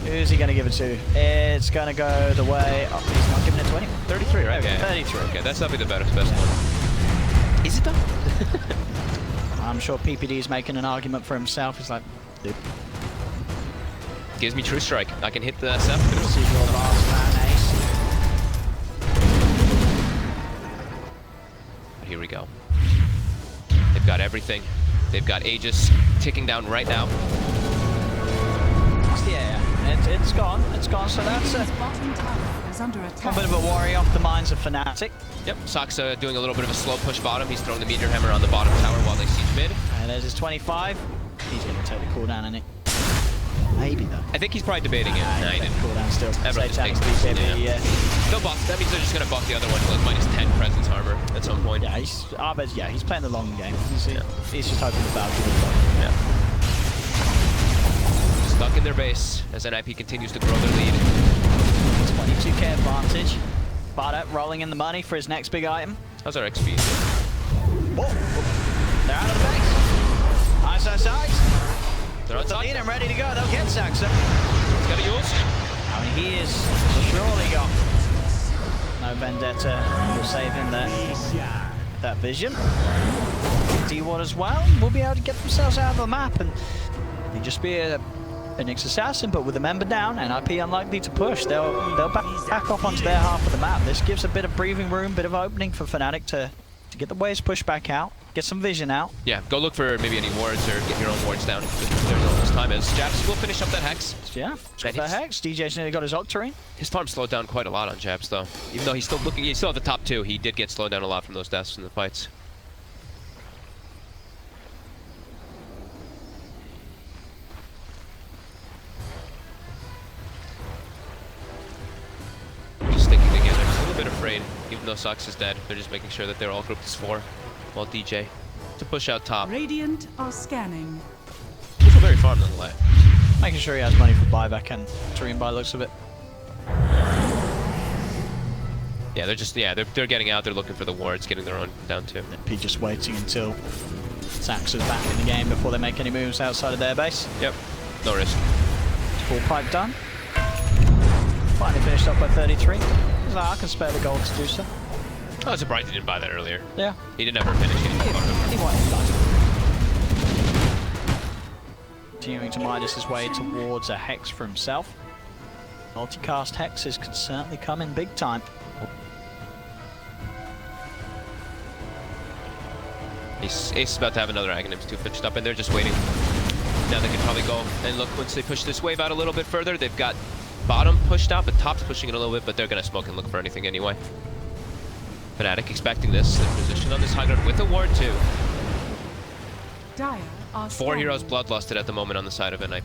Who's he going to give it to? It's going to go the way... Oh, he's not giving it to anyone. 33, right? Okay, Yeah. 33. Okay, that's definitely the best one. Is it though? I'm sure PPD is making an argument for himself. He's like, dude. Gives me True Strike. I can hit the 7. See your last man, Ace. Here we go. They've got everything. They've got Aegis ticking down right now. Yeah. it's gone. It's gone. So that's a Bottom tower is under attack. bit of a worry off the minds of Fnatic. Yep, Sox doing a little bit of a slow push bottom. He's throwing the meteor hammer on the bottom tower while they siege mid. And there's his 25. He's going to take the cooldown, isn't he? Maybe though. I think he's probably debating it. Nah, he didn't. Cooldown still. Everyone just takes BKB, it. They'll buff. That means they're just going to buff the other one to like minus 10 presence armor at some point. Yeah, he's playing the long game. He's just hoping the battle will be Yeah. Stuck in their base as NIP continues to grow their lead. 22k advantage. Bardet rolling in the money for his next big item. How's our XP? Whoa. They're out of the base. Eyes. They're on top. And ready to go. They'll get Saxon. He's got to use. I mean, he is surely gone. No Vendetta will save him that vision. D-Ward as well will be able to get themselves out of the map and just be an Nyx assassin, but with a member down, NIP unlikely to push. They'll back off onto their half of the map. This gives a bit of breathing room, bit of opening for Fnatic to get the waves pushed back out, get some vision out. Yeah, go look for maybe any wards or get your own wards down. There's almost time as Jabs will finish up that Hex. Yeah, the Hex. DJ's nearly got his Octarine. His farm slowed down quite a lot on Jabs though. Even though he's still at the top 2, he did get slowed down a lot from those deaths in the fights. Just sticking together, just a little bit afraid. Even though Sox is dead, they're just making sure that they're all grouped as 4. While DJ to push out top. Radiant are scanning. Which will very farm nonetheless. Making sure he has money for buyback and Turin by looks of it. Yeah, they're getting out. They're looking for the wards, getting their own down too. P just waiting until Sax is back in the game before they make any moves outside of their base. Yep, no risk. Full pipe done. Finally finished up by 33. He's like, I can spare the gold to do so. I was surprised he didn't buy that earlier. Yeah. He didn't ever finish it. He wanted to. Continuing to Midas his way towards a Hex for himself. Multicast Hexes can certainly come in big time. Ace is about to have another Aghanims too finished up, and they're just waiting. Now they can probably go and look once they push this wave out a little bit further. They've got bottom pushed out, but top's pushing it a little bit, but they're going to smoke and look for anything anyway. Fnatic expecting this. They're positioned on this high ground with a ward too. Dire are 4 heroes bloodlusted at the moment on the side of NIP.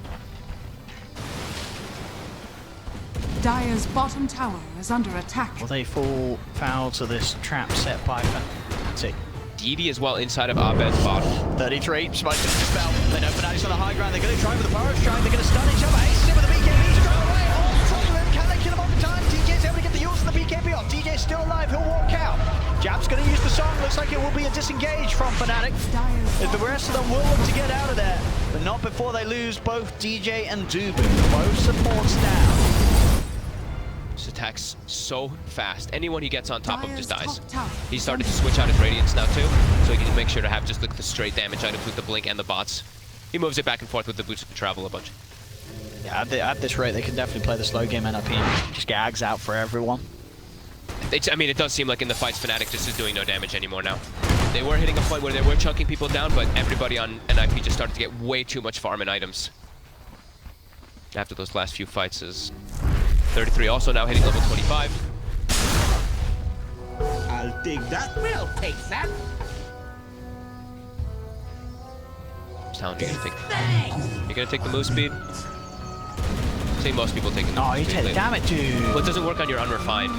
Dire's bottom tower is under attack. Will they fall foul to this trap set by Fnatic? DD as well inside of Abed's bottom. 33, smoke to dispel. They know Fnatic's on the high ground. They're going to try with the Burrow strike. They're going to stun each other. Ace with the BKB to go away. Oh, top of him. Can they kill him off in time? DJ's able to get the use of the BKB off. DJ's still alive. He'll walk out. Jab's going to use the song. Looks like it will be a disengage from Fnatic. The rest of them will look to get out of there, but not before they lose both DJ and Dubu. Both supports down. This attacks so fast. Anyone he gets on top of just dies. He started to switch out his Radiance now too, so he can make sure to have just the straight damage items with the Blink and the bots. He moves it back and forth with the boots of travel a bunch. Yeah, at this rate, they can definitely play the slow game NIP and just get Ags out for everyone. I mean, it does seem like in the fights, Fnatic just is doing no damage anymore now. They were hitting a point where they were chunking people down, but everybody on NIP just started to get way too much farm and items. After those last few fights is 33 also now hitting level 25. I'll take that. We'll take that. Talon, you're gonna take the move speed. I see most people taking the move speed. Oh, you take damn it, dude. Well, it doesn't work on your unrefined.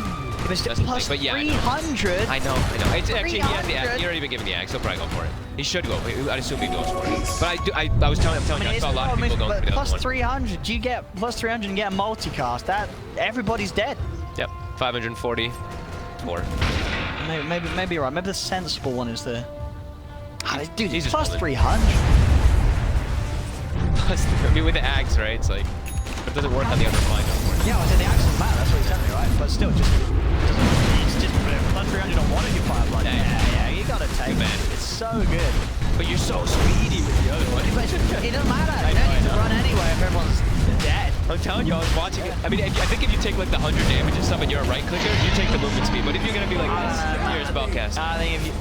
It's plus but yeah, 300. I know. It's actually, he has the Axe. You're not even giving the Axe. He'll probably go for it. He should go. I'd assume he goes for it. But I'm telling you, I saw a lot of people going for the plus other one. 300. You get plus 300 and get a multicast. That everybody's dead. Yep. 544. Maybe you're right. Maybe the sensible one is the. Dude, Jesus, plus 300. Plus, I mean, with the Axe, right? It's like, but it doesn't work on the other line. Yeah, well, the Axe doesn't matter. That's what he's telling me, right? But still, just plus 300 on one of your fire blood. Yeah, you gotta take it. It's so good. But you're so speedy with the other one. But it doesn't matter. You don't need to run anyway if everyone's dead. I'm telling you, I was watching it. I mean, I think if you take like the 100 damage and stuff and you're a right clicker, you take the movement speed. But if you're gonna be like this, you're a spellcast. I think if you,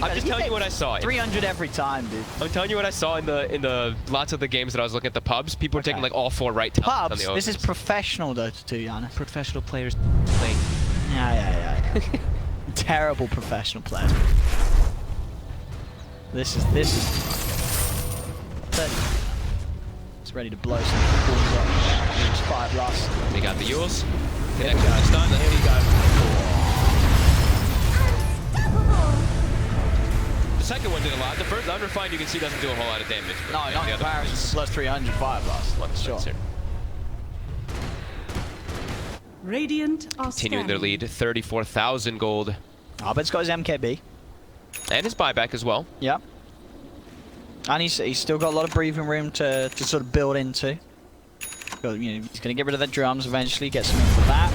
I'm just telling you what I saw. 300 every time, dude. I'm telling you what I saw in the lots of the games that I was looking at the pubs. People were taking like all 4 right talents on Pubs? the This is professional Dota 2, Giannis. professional players playing. Yeah. Terrible professional players. This is. It's ready to blow some balls up. There's 5 lost. They got the Yules. Connection this time. Here we go. The second one did a lot. The first, the unrefined, you can see doesn't do a whole lot of damage. No, not in comparison. Plus 300, 5 lost. Sure. Radiant are Continuing their lead, 34,000 gold. Abed's got his MKB. And his buyback as well. Yeah. And he's still got a lot of breathing room to sort of build into. But, you know, he's going to get rid of the drums eventually, get some for that.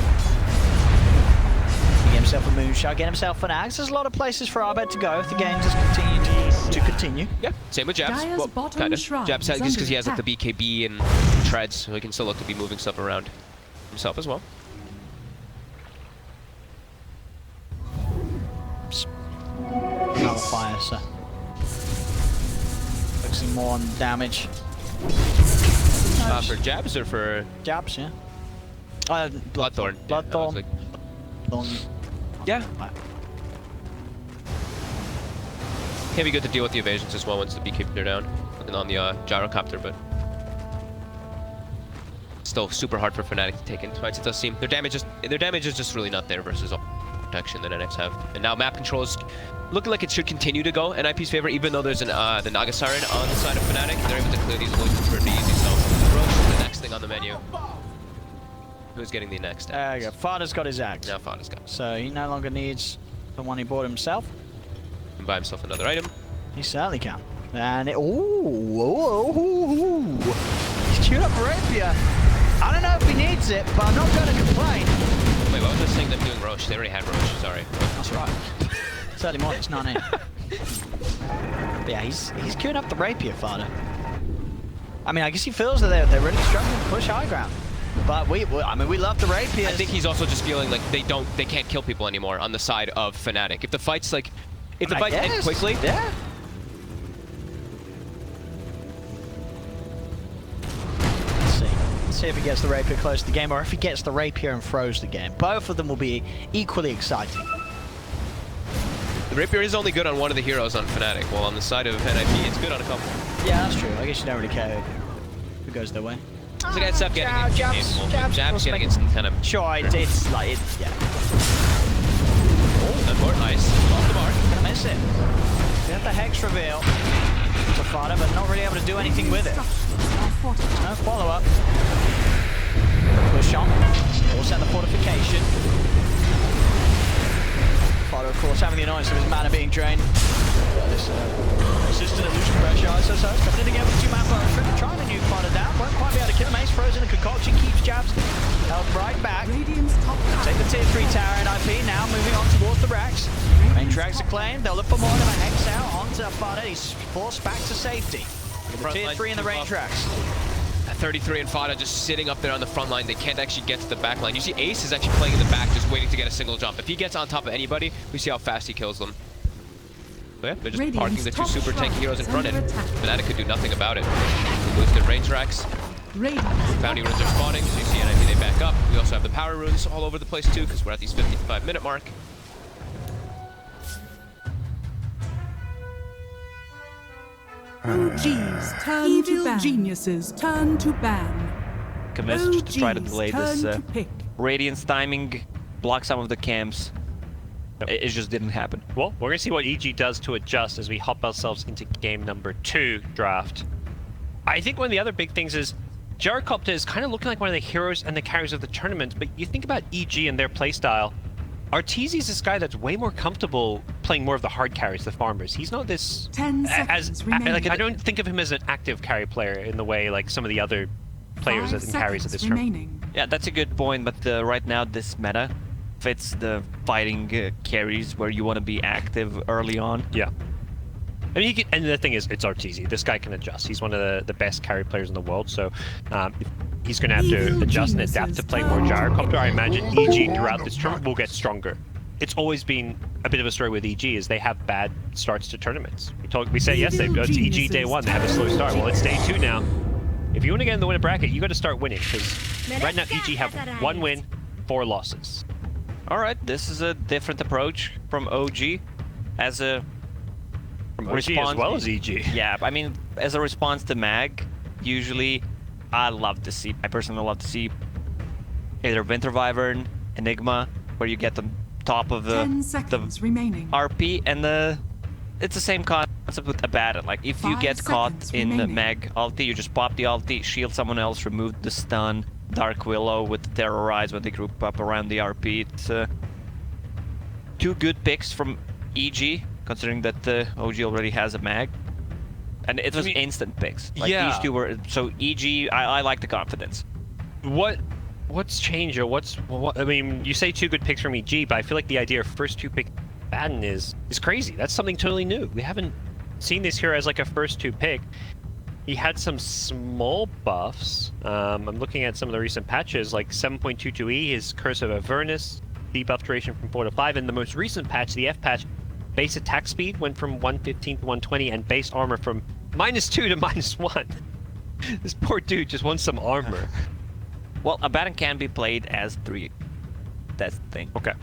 Get himself a moonshot, get himself an axe. There's a lot of places for Abed to go if the game just continues to continue. Yeah, same with Jabs. Dyer's Well, kind of. Jabs just because he has like the BKB and treads, so he can still look to be moving stuff around himself as well. Another fire, so focusing more on damage. For Jabs or for Jabs, yeah. Bloodthorn. Bloodthorn. Yeah. Can be good to deal with the evasions as well once the beekeepers are down. Looking on the gyrocopter, but still super hard for Fnatic to take in fights. It does seem their damage is just really not there versus all protection that NX have. And now map control is looking like it should continue to go in IP's favor, even though there's an the Naga Siren on the side of Fnatic. They're able to clear these avoidance pretty easy. So Roche is the next thing on the menu. Who's getting the next? There you go. Father's got his axe. Now Father's got it. So he no longer needs the one he bought himself. He can buy himself another item. He certainly can. And it, ooh, he's queued up a rapier. I don't know if he needs it, but I'm not going to complain. Wait, what was this thing them doing Roche? They already had Roche, sorry. That's right. 30 more, it's 9-8. But yeah, he's queuing up the rapier, Father. I mean, I guess he feels that they're really struggling to push high ground. But we love the rapier. I think he's also just feeling like they can't kill people anymore on the side of Fnatic. If the fight's like, if the fight ends quickly, yeah. Let's see if he gets the rapier close to the game, or if he gets the rapier and throws the game. Both of them will be equally exciting. The rapier is only good on one of the heroes on Fnatic, while on the side of NIP, it's good on a couple. Yeah, that's true. I guess you don't really care who goes their way. So guys, stop getting it. Jabs getting it kind of. Sure, it's like it. Yeah. Oh, important ice off the mark. Gonna miss it. Get the hex reveal to Fada, but not really able to do anything with it. No follow up. Push on. Also the fortification. Fada, of course, having the annoyance of his mana being drained. This resistant illusion pressure. So it's coming in again with 2-man Burstrom. Trying to nuke Fada down. Won't quite be able to kill him. Ace frozen. The concoction keeps Jabs held right back. Take the tier 3 tower in IP. Now moving on towards the racks. Range racks are claimed. They'll look for more of a hex out onto Fada. He's forced back to safety. With the tier 3 in the range racks. At 33 and Fada just sitting up there on the front line. They can't actually get to the back line. You see Ace is actually playing in the back, just waiting to get a single jump. If he gets on top of anybody, we see how fast he kills them. But yeah, they're just parking the 2 super tanky heroes in front of it. Fnatic could do nothing about it. They lose their range racks. Bounty runes are spawning, so you see NIP, they back up. We also have the power runes all over the place too, because we're at these 55-minute mark. OGs turn to ban. Geniuses turn to ban. A message to try to OGs delay turn this to pick. Radiance timing, block some of the camps. It just didn't happen. Well, we're going to see what EG does to adjust as we hop ourselves into game number 2 draft. I think one of the other big things is Gyrocopter is kind of looking like one of the heroes and the carries of the tournament, but you think about EG and their playstyle. Arteezy is this guy that's way more comfortable playing more of the hard carries, the farmers. He's not this 10 seconds remaining. like I don't think of him as an active carry player in the way like some of the other players that carries of this tournament. Yeah, that's a good point, but right now this meta fits the fighting carries where you want to be active early on. Yeah. I mean, and the thing is, it's Arteezy. This guy can adjust. He's one of the best carry players in the world. So, he's going to have to adjust and adapt to play more gyrocopter. I imagine EG throughout this tournament will get stronger. It's always been a bit of a story with EG is they have bad starts to tournaments. We said yesterday, it's EG day 1, they have a slow start. Well, it's day 2 now. If you want to get in the winner bracket, you got to start winning, because right now EG have 1 win, 4 losses. All right, this is a different approach from OG as a OG as well as EG. Yeah, I mean, as a response to Mag, usually I personally love to see either Winter Wyvern, Enigma, where you get the top of the remaining. RP, and it's the same concept with Abaddon. Like, if you get caught in the Mag ulti, you just pop the ulti, shield someone else, remove the stun, Dark Willow with the Terrorize when they group up around the RP. It's 2 good picks from EG, considering that OG already has a Mag. And it was instant picks. Like, these two were... So, EG, I like the confidence. What's changed, or what? I mean, you say 2 good picks from EG, but I feel like the idea of first 2 pick Abaddon is crazy. That's something totally new. We haven't seen this hero as like a first 2 pick. He had some small buffs. I'm looking at some of the recent patches, like 7.22E, his Curse of Avernus, debuff duration from 4 to 5, and the most recent patch, the F patch, base attack speed went from 115 to 120, and base armor from -2 to -1. This poor dude just wants some armor. Well, Abaddon can be played as 3. That's the thing. Okay.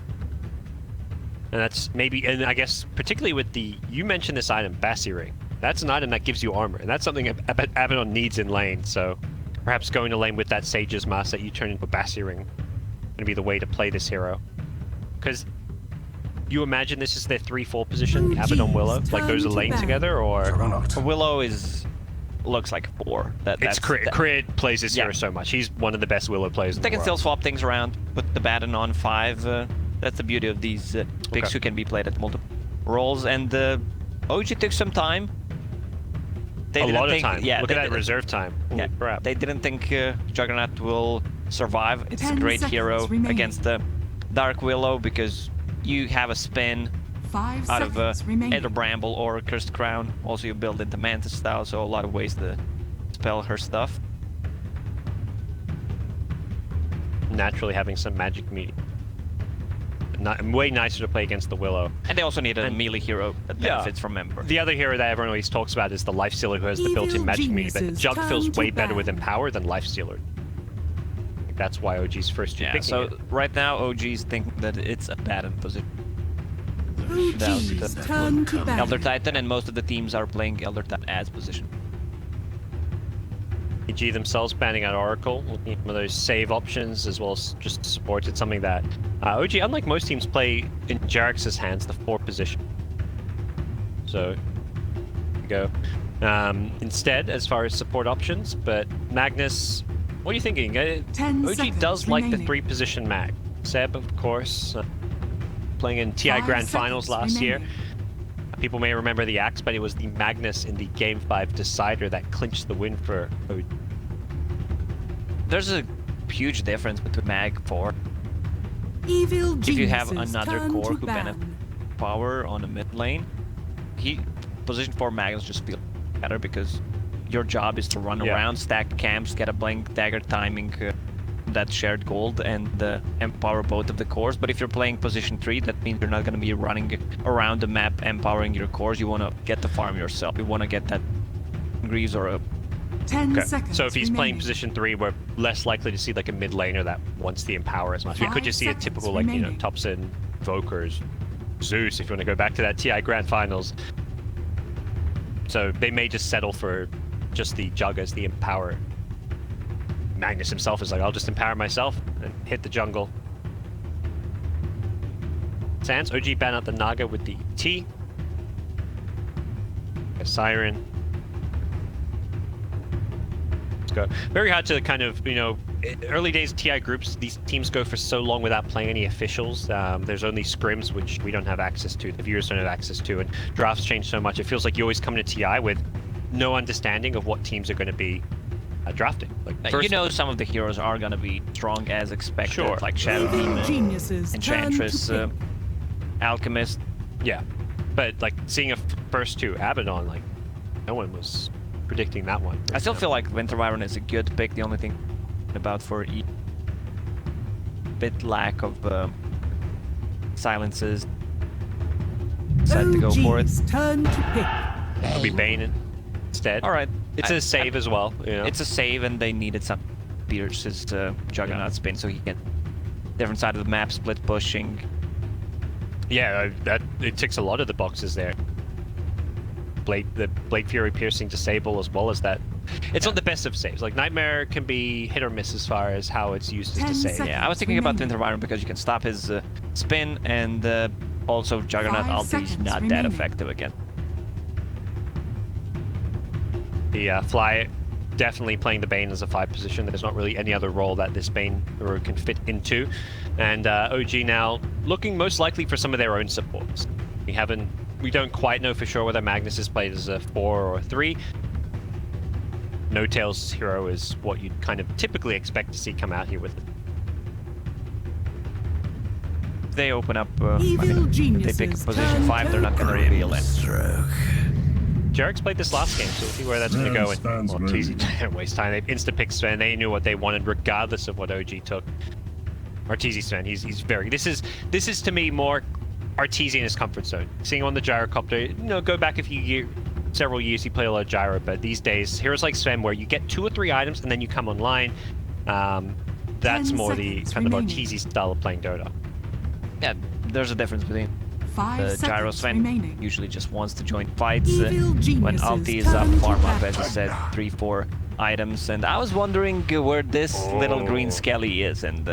And that's maybe, and I guess particularly with you mentioned this item, Bassi Ring. That's an item that gives you armor, and that's something Abaddon needs in lane, so perhaps going to lane with that Sage's Mask that you turn into a Bassi Ring going to be the way to play this hero. Because you imagine this is their 3-4 position, Abaddon Willow, like those are lane together, or... Willow looks like 4. Crit plays this hero so much. He's one of the best Willow players in the world. They can still swap things around, put the Abaddon on 5. That's the beauty of these picks who can be played at multiple roles, and OG took some time. A lot of time. Yeah, look at that reserve time. Holy crap. They didn't think Juggernaut will survive. It's a great hero against the Dark Willow because you have a spin out of either Bramble or Cursed Crown. Also, you build into Mantis style, so a lot of ways to spell her stuff. Naturally having some magic meat. Way nicer to play against the Willow. And they also need a melee hero that benefits from Ember. The other hero that everyone always talks about is the Lifestealer, who has the built-in magic meat, but Jug feels way better with Empower than Lifestealer. That's why OG's first 2 picking so right now OG's thinking that it's a Abaddon position. Elder Titan, and most of the teams are playing Elder Titan as position. EG themselves banning out Oracle, looking at some of those save options as well as just support. It's something that OG, unlike most teams, play in Jarex's hands, the 4 position. So, go. Instead, as far as support options, but Magnus, what are you thinking? OG does like the 3 position mag. Seb, of course, playing in TI Grand Finals last year. People may remember the Axe, but it was the Magnus in the Game 5 decider that clinched the win for OG. There's a huge difference between Mag 4. If you have another core who benefits power on the mid lane, position 4 Magnus just feels better because your job is to run around, stack camps, get a blink, dagger timing, that shared gold, and empower both of the cores. But if you're playing position 3, that means you're not going to be running around the map empowering your cores. You want to get the farm yourself. You want to get that Greaves or a... 10 seconds So if he's playing position 3, we're less likely to see like a mid laner that wants the empower as much. We could just see a typical like, you know, Topson, Vokers, Zeus, if you want to go back to that TI Grand Finals. So they may just settle for just the Jug as the empower. Magnus himself is like, I'll just empower myself and hit the jungle. Sans, OG ban out the Naga with the T. A Siren. Let's go. Very hard to kind of, you know, early days TI groups, these teams go for so long without playing any officials. There's only scrims, which we don't have access to, the viewers don't have access to, and drafts change so much. It feels like you always come to TI with no understanding of what teams are going to be drafting. Like you know, some of the heroes are gonna be strong as expected, like Shadow Demon, Enchantress, Alchemist. Yeah, but like seeing a first 2 Abaddon, like no one was predicting that one. I still feel like Winter Wyvern is a good pick. The only thing about for bit lack of silences. Decided to go for it. Turn to pick. It'll be Bane instead. All right. It's a save as well. You know? It's a save, and they needed some pierce his Juggernaut spin so he can different side of the map, split pushing. Yeah, that it ticks a lot of the boxes there. The Blade Fury piercing disable as well as that. It's not the best of saves. Like Nightmare can be hit or miss as far as how it's used as to save. Yeah, I was thinking about Winter Byron because you can stop his spin, and also Juggernaut ulti is not that effective again. The Fly definitely playing the Bane as a 5 position. There's not really any other role that this Bane hero can fit into. And OG now looking most likely for some of their own supports. We don't quite know for sure whether Magnus is played as a 4 or a 3. No Tails hero is what you'd kind of typically expect to see come out here with it. If they open up, I think if they pick position 5, they're not going to reveal it. Jarek's played this last game, so we'll see where that's going to go. And well, it's easy to waste time. They insta-picked Sven. They knew what they wanted regardless of what OG took. Arteezy Sven, he's very... This is to me more Arteezy in his comfort zone. Seeing him on the gyrocopter, you know, go back a few years, several years, he played a lot of gyro, but these days, heroes like Sven, where you get 2 or 3 items and then you come online, that's more the kind of Arteezy style of playing Dota. Yeah, there's a difference between the gyro Sven remaining. usually just wants to join fights when ulti is up, farm up, as I said, 3-4 items. And I was wondering where this little green Skelly is, and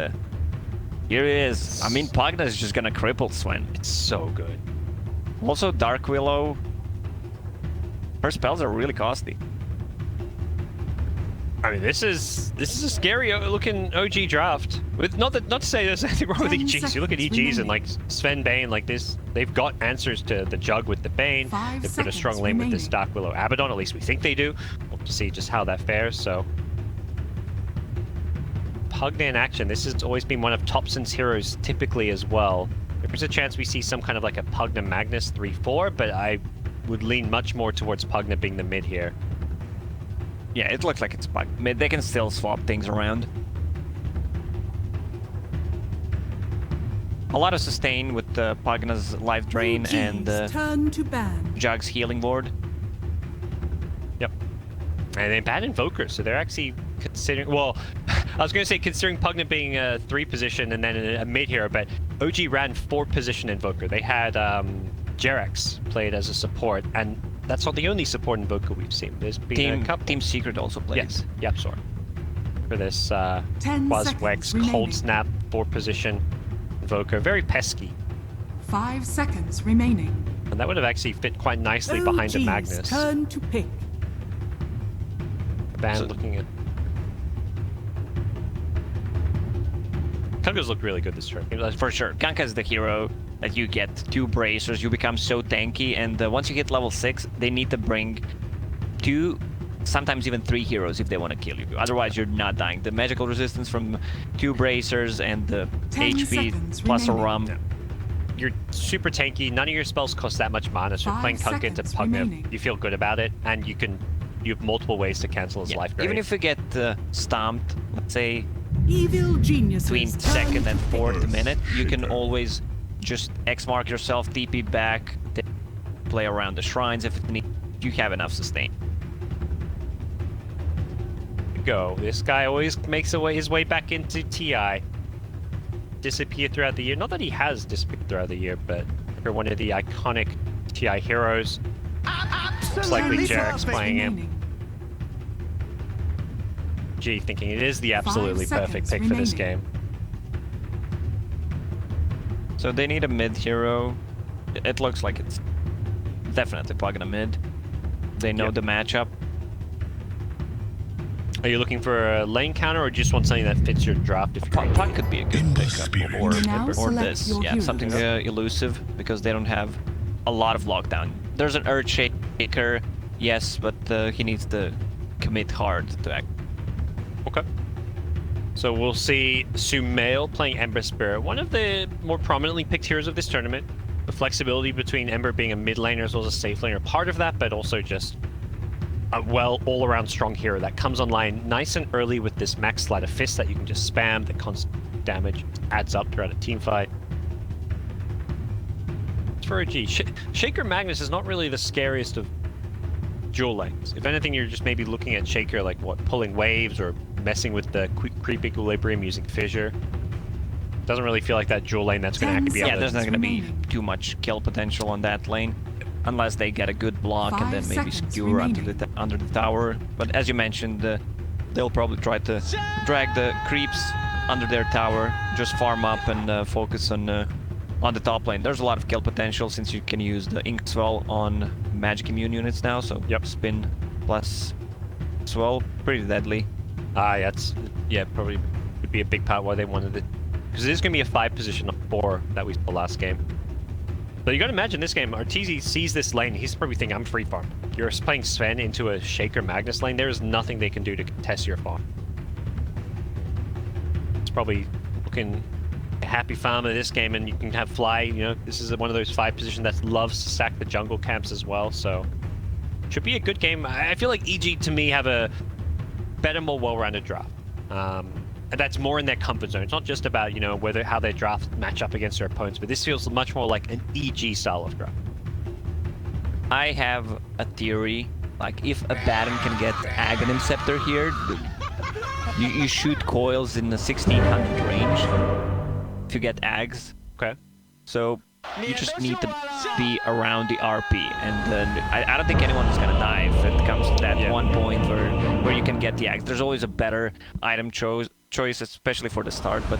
here he is. I mean, Pugna is just gonna cripple Sven. It's so good. Also, Dark Willow. Her spells are really costly. I mean, this is a scary looking OG draft. With not to say there's anything wrong with EGs. You look at EGs and like Sven Bane, like this, they've got answers to the Jug with the Bane. They've got a strong lane with this Dark Willow Abaddon. At least we think they do. We'll have to see just how that fares. So, Pugna in action. This has always been one of Topson's heroes typically as well. There's a chance we see some kind of like a Pugna Magnus 3-4, but I would lean much more towards Pugna being the mid here. Yeah, it looks like it's mid. They can still swap things around. A lot of sustain with Pugna's life drain and turn to ban. Jug's healing ward. Yep. And they ban Invoker, so they're actually considering... Well, I was going to say considering Pugna being a 3 position and then a mid hero, but OG ran 4 position Invoker. They had Jerex played as a support, and that's not the only support Invoker we've seen. There's been a couple. Team Secret also plays. Yes, yep, sorry. For this Quazwex, Cold Snap, 4 position Invoker. Very pesky. 5 seconds remaining. And that would have actually fit quite nicely behind a Magnus. Turn to pick. Ban looking at... Kanka's look really good this turn. For sure. Kanka is the hero that you get 2 bracers, you become so tanky, and once you hit level 6, they need to bring 2, sometimes even 3 heroes if they want to kill you. Otherwise, you're not dying. The magical resistance from 2 bracers and the HP plus remaining. A rum. You're super tanky, none of your spells cost that much mana, so playing Kanka into Pugna, you feel good about it, and you have multiple ways to cancel his life drain. Even if you get stomped, let's say, Evil geniuses between 2nd and 4th minute, you can always just X-mark yourself, TP back, play around the shrines if it needs. You have enough sustain. Go. This guy always makes his way back into TI. Disappear throughout the year. Not that he has disappeared throughout the year, but for one of the iconic TI heroes. Looks likely Jarek's playing him. G thinking it is the absolutely perfect pick for this game. So they need a mid hero. It looks like it's definitely Pugna mid. They know the matchup. Are you looking for a lane counter, or just want something that fits your draft? If Pug could be a good pickup, or this. Yeah, something elusive, because they don't have a lot of lockdown. There's an Earthshaker, yes, but he needs to commit hard to act. Okay. So we'll see Sumail playing Ember Spirit, one of the more prominently picked heroes of this tournament. The flexibility between Ember being a mid laner as well as a safe laner, part of that, but also just well, all-around strong hero that comes online nice and early with this max sleight of fist that you can just spam. The constant damage adds up throughout a team fight. For OG, Shaker Magnus is not really the scariest of dual lanes. If anything, you're just maybe looking at Shaker like what, pulling waves or messing with the creep equilibrium using fissure. Doesn't really feel like that dual lane that's going to be able to... Yeah, there's not going to be too much kill potential on that lane. Unless they get a good block and then maybe skewer under the tower. But as you mentioned, they'll probably try to drag the creeps under their tower, just farm up and focus on the top lane. There's a lot of kill potential since you can use the Ink Swell on magic immune units now. So spin plus swell, pretty deadly. Yeah, probably would be a big part why they wanted it. Because it is going to be a 5 position of 4 that we saw last game. But you got to imagine this game, Arteezy sees this lane, he's probably thinking, I'm free farm. You're playing Sven into a Shaker Magnus lane, there is nothing they can do to contest your farm. It's probably looking a happy farmer this game, and you can have Fly, you know, this is one of those 5 positions that loves to stack the jungle camps as well, so... Should be a good game. I feel like EG, to me, have a better, more well-rounded draft. And that's more in their comfort zone. It's not just about, you know, how their drafts match up against their opponents, but this feels much more like an EG style of draft. I have a theory, like if a Baron can get Aghanim Scepter here, you shoot coils in the 1600 range if you get Ags. Okay. So you just need to be around the RP, and then I don't think anyone is gonna die if it comes to that one point where you can get the Ags. There's always a better item choice, especially for the start, but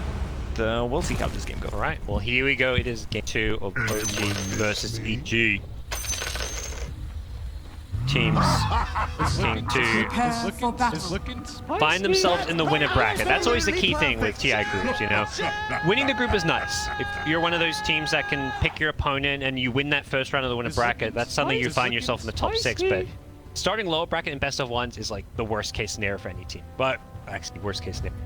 we'll see how this game goes. All right, well, here we go. It is game 2 of OG versus EG. Teams looking to find themselves in the winner bracket. That's always the key thing with TI groups, you know. Winning the group is nice. If you're one of those teams that can pick your opponent and you win that first round of the winner bracket, that's something you find yourself in the top 6, but starting lower bracket in best of ones is like the worst case scenario for any team. But actually, worst case scenario.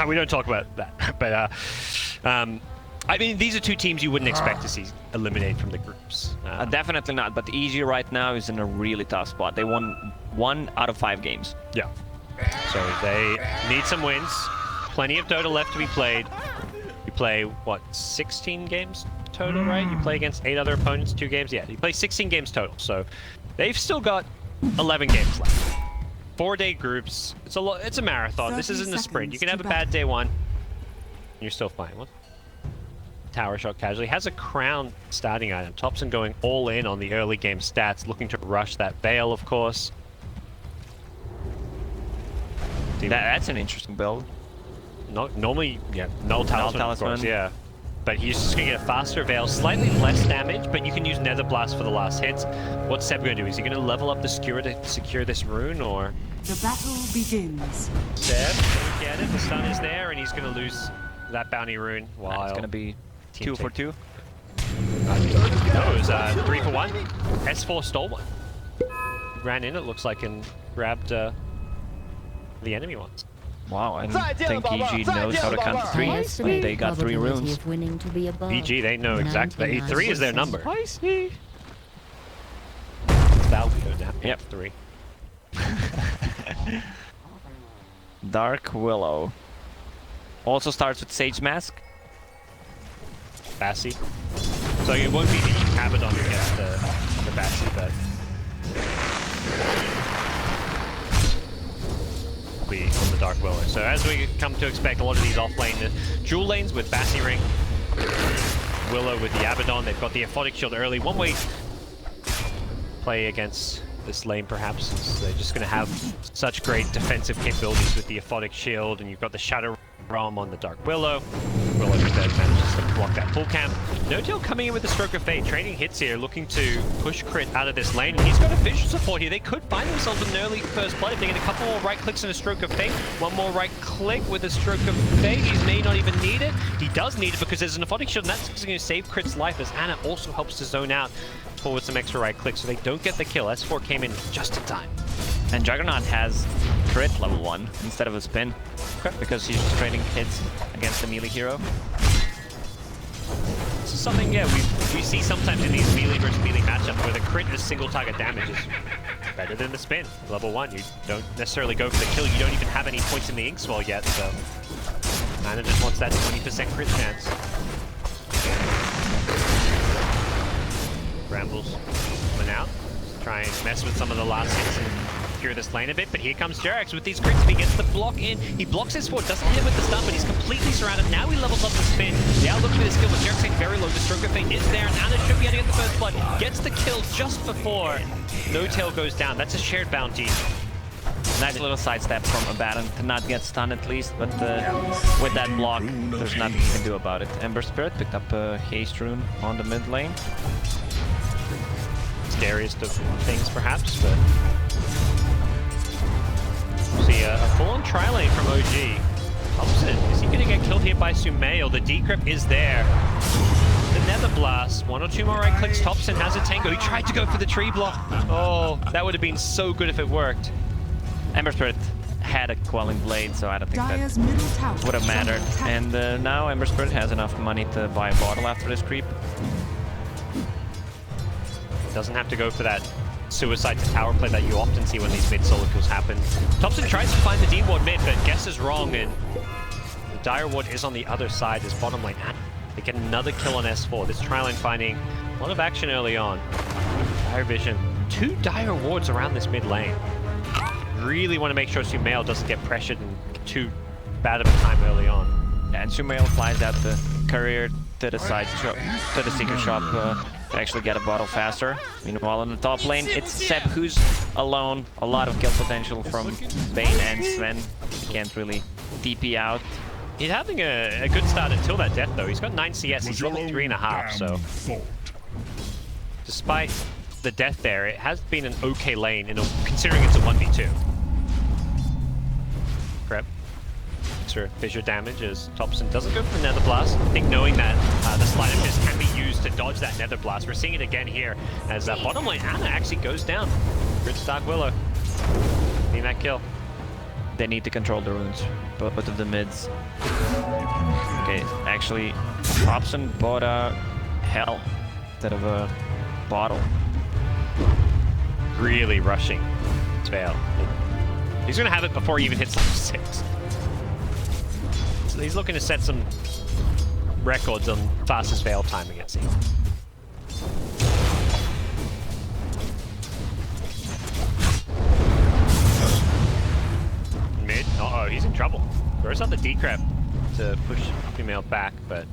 We don't talk about that, but I mean, these are 2 teams you wouldn't expect to see eliminate from the groups. Definitely not, but EG right now is in a really tough spot. They won 1 out of 5 games. Yeah. So they need some wins. Plenty of Dota left to be played. You play, what, 16 games total, right? You play against 8 other opponents, 2 games? Yeah, you play 16 games total. So they've still got 11 games left. 4-day groups. It's a marathon. This isn't a sprint. You can have a bad day 1. And you're still fine. What? Tower shot casually. Has a crown starting item. Thompson going all in on the early game stats, looking to rush that Veil, of course. That's an interesting build. Normally, yeah, Null Talisman, of course, yeah. But he's just going to get a faster Veil, slightly less damage, but you can use Nether Blast for the last hits. What's Seb going to do? Is he going to level up the Skewer to secure this rune, or...? The battle begins. Seb, don't get it. The stun is there, and he's going to lose that bounty rune. While it's going to be 2 for 2. No, it was 3 for 1. S4 stole one. Ran in, it looks like, and grabbed the enemy ones. Wow, I think EG knows how to count to 3 when they got 3 runes. EG, they know exactly. 3 is their number. Spicy. That'll go down. Yep, 3. Dark Willow. Also starts with Sage Mask. Bassi. So it won't be the Abaddon who gets the Bassi, but... be on the Dark Willow. So as we come to expect, a lot of these off-lane dual lanes with Bassi Ring, Willow with the Abaddon, they've got the Aphotic Shield early. One way play against this lane perhaps is they're just going to have such great defensive capabilities with the Aphotic Shield, and you've got the Shadow Realm on the Dark Willow. Willow manages to block that full camp. No-Tail coming in with the Stroke of Fate, trading hits here, looking to push Crit out of this lane. And he's got a visual support here. They could find themselves an early first blood if they get a couple more right clicks and a Stroke of Fate. One more right click with a Stroke of Fate. He may not even need it. He does need it because there's an Aphotic Shield, and that's going to save Crit's life, as Anna also helps to zone out forward some extra right clicks, so they don't get the kill. S4 came in just in time. And Juggernaut has crit level 1 instead of a spin, because he's just trading hits against the melee hero. This is something, yeah, we see sometimes in these melee versus melee matchups where the crit as single target damage is better than the spin. Level 1, you don't necessarily go for the kill. You don't even have any points in the ink swell yet, so Ana just wants that 20% crit chance. Brambles coming out, try and mess with some of the last hits and cure this lane a bit, but here comes Jerax with these crits. If he gets the block in, he blocks his sword, doesn't hit him with the stun, but he's completely surrounded. Now he levels up the spin. They are looking for the skill, but Jerax is very low. The stroke of fate is there, and Ana should be able to get the first blood. Gets the kill just before No Tail goes down. That's a shared bounty. Nice little sidestep from Abaddon to not get stunned at least, but with that block, there's nothing you can do about it. Ember Spirit picked up a haste rune on the mid lane. Scariest of things, perhaps, but see a full-on tri-lane from OG. Thompson, is he going to get killed here by Sumail? The decrypt is there. The Nether Blast, 1 or 2 more right clicks. Thompson has a tango. He tried to go for the tree block. Oh, that would have been so good if it worked. Ember Spirit had a Quelling Blade, so I don't think Dire's that middle tower would have is under mattered. attack. And now Ember Spirit has enough money to buy a bottle after this creep. Doesn't have to go for that suicide to tower play that you often see when these mid solo kills happen. Thompson tries to find the D ward mid, but guesses wrong, and the Dire ward is on the other side. His bottom lane. They get another kill on S4. This tri-lane finding a lot of action early on. Dire vision. 2 Dire wards around this mid lane. Really want to make sure Sumail doesn't get pressured and get too bad of a time early on. And Sumail flies out the courier to the side shop, to the secret shop to actually get a bottle faster. Meanwhile, in the top lane, it's Seb who's alone. A lot of kill potential from Bane and Sven. He can't really TP out. He's having a good start until that death, though. He's got 9 CS. He's level 3.5, so despite the death there, it has been an okay lane, considering it's a 1v2. Prep. Extra fissure damage as Thompson doesn't go for the Nether Blast. I think knowing that the Sleight of Fist can be used to dodge that Nether Blast. We're seeing it again here as bottom lane Ana actually goes down. Good Stark Willow. Need that kill. They need to control the runes, both of the mids. Okay, actually, Thompson bought a Hell instead of a bottle. Really rushing Veil. He's going to have it before he even hits level 6. So he's looking to set some records on fastest Veil timing, it seems. Mid. Uh-oh, he's in trouble. Throws out the decrep to push female back, but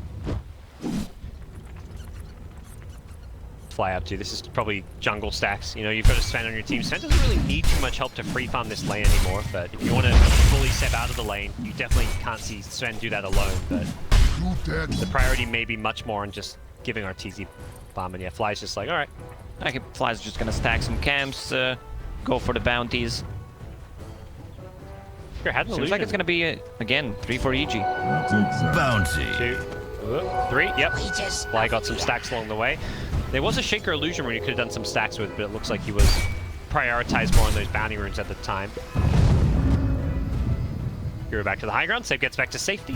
fly up to. This is probably jungle stacks. You know, you've got a Sven on your team. Sven doesn't really need too much help to free farm this lane anymore, but if you want to fully step out of the lane, you definitely can't see Sven do that alone, but the priority may be much more on just giving our TZ farm, and yeah, Fly's just like, alright. I think Fly's just gonna stack some camps, go for the bounties. Seems like it's gonna be, again, 3 for EG. Bounty. 2, 3, yep. Fly got some stacks along the way. There was a Shaker Illusion where you could have done some stacks with, but it looks like he was prioritized more on those bounty runes at the time. Hero back to the high ground, Save gets back to safety.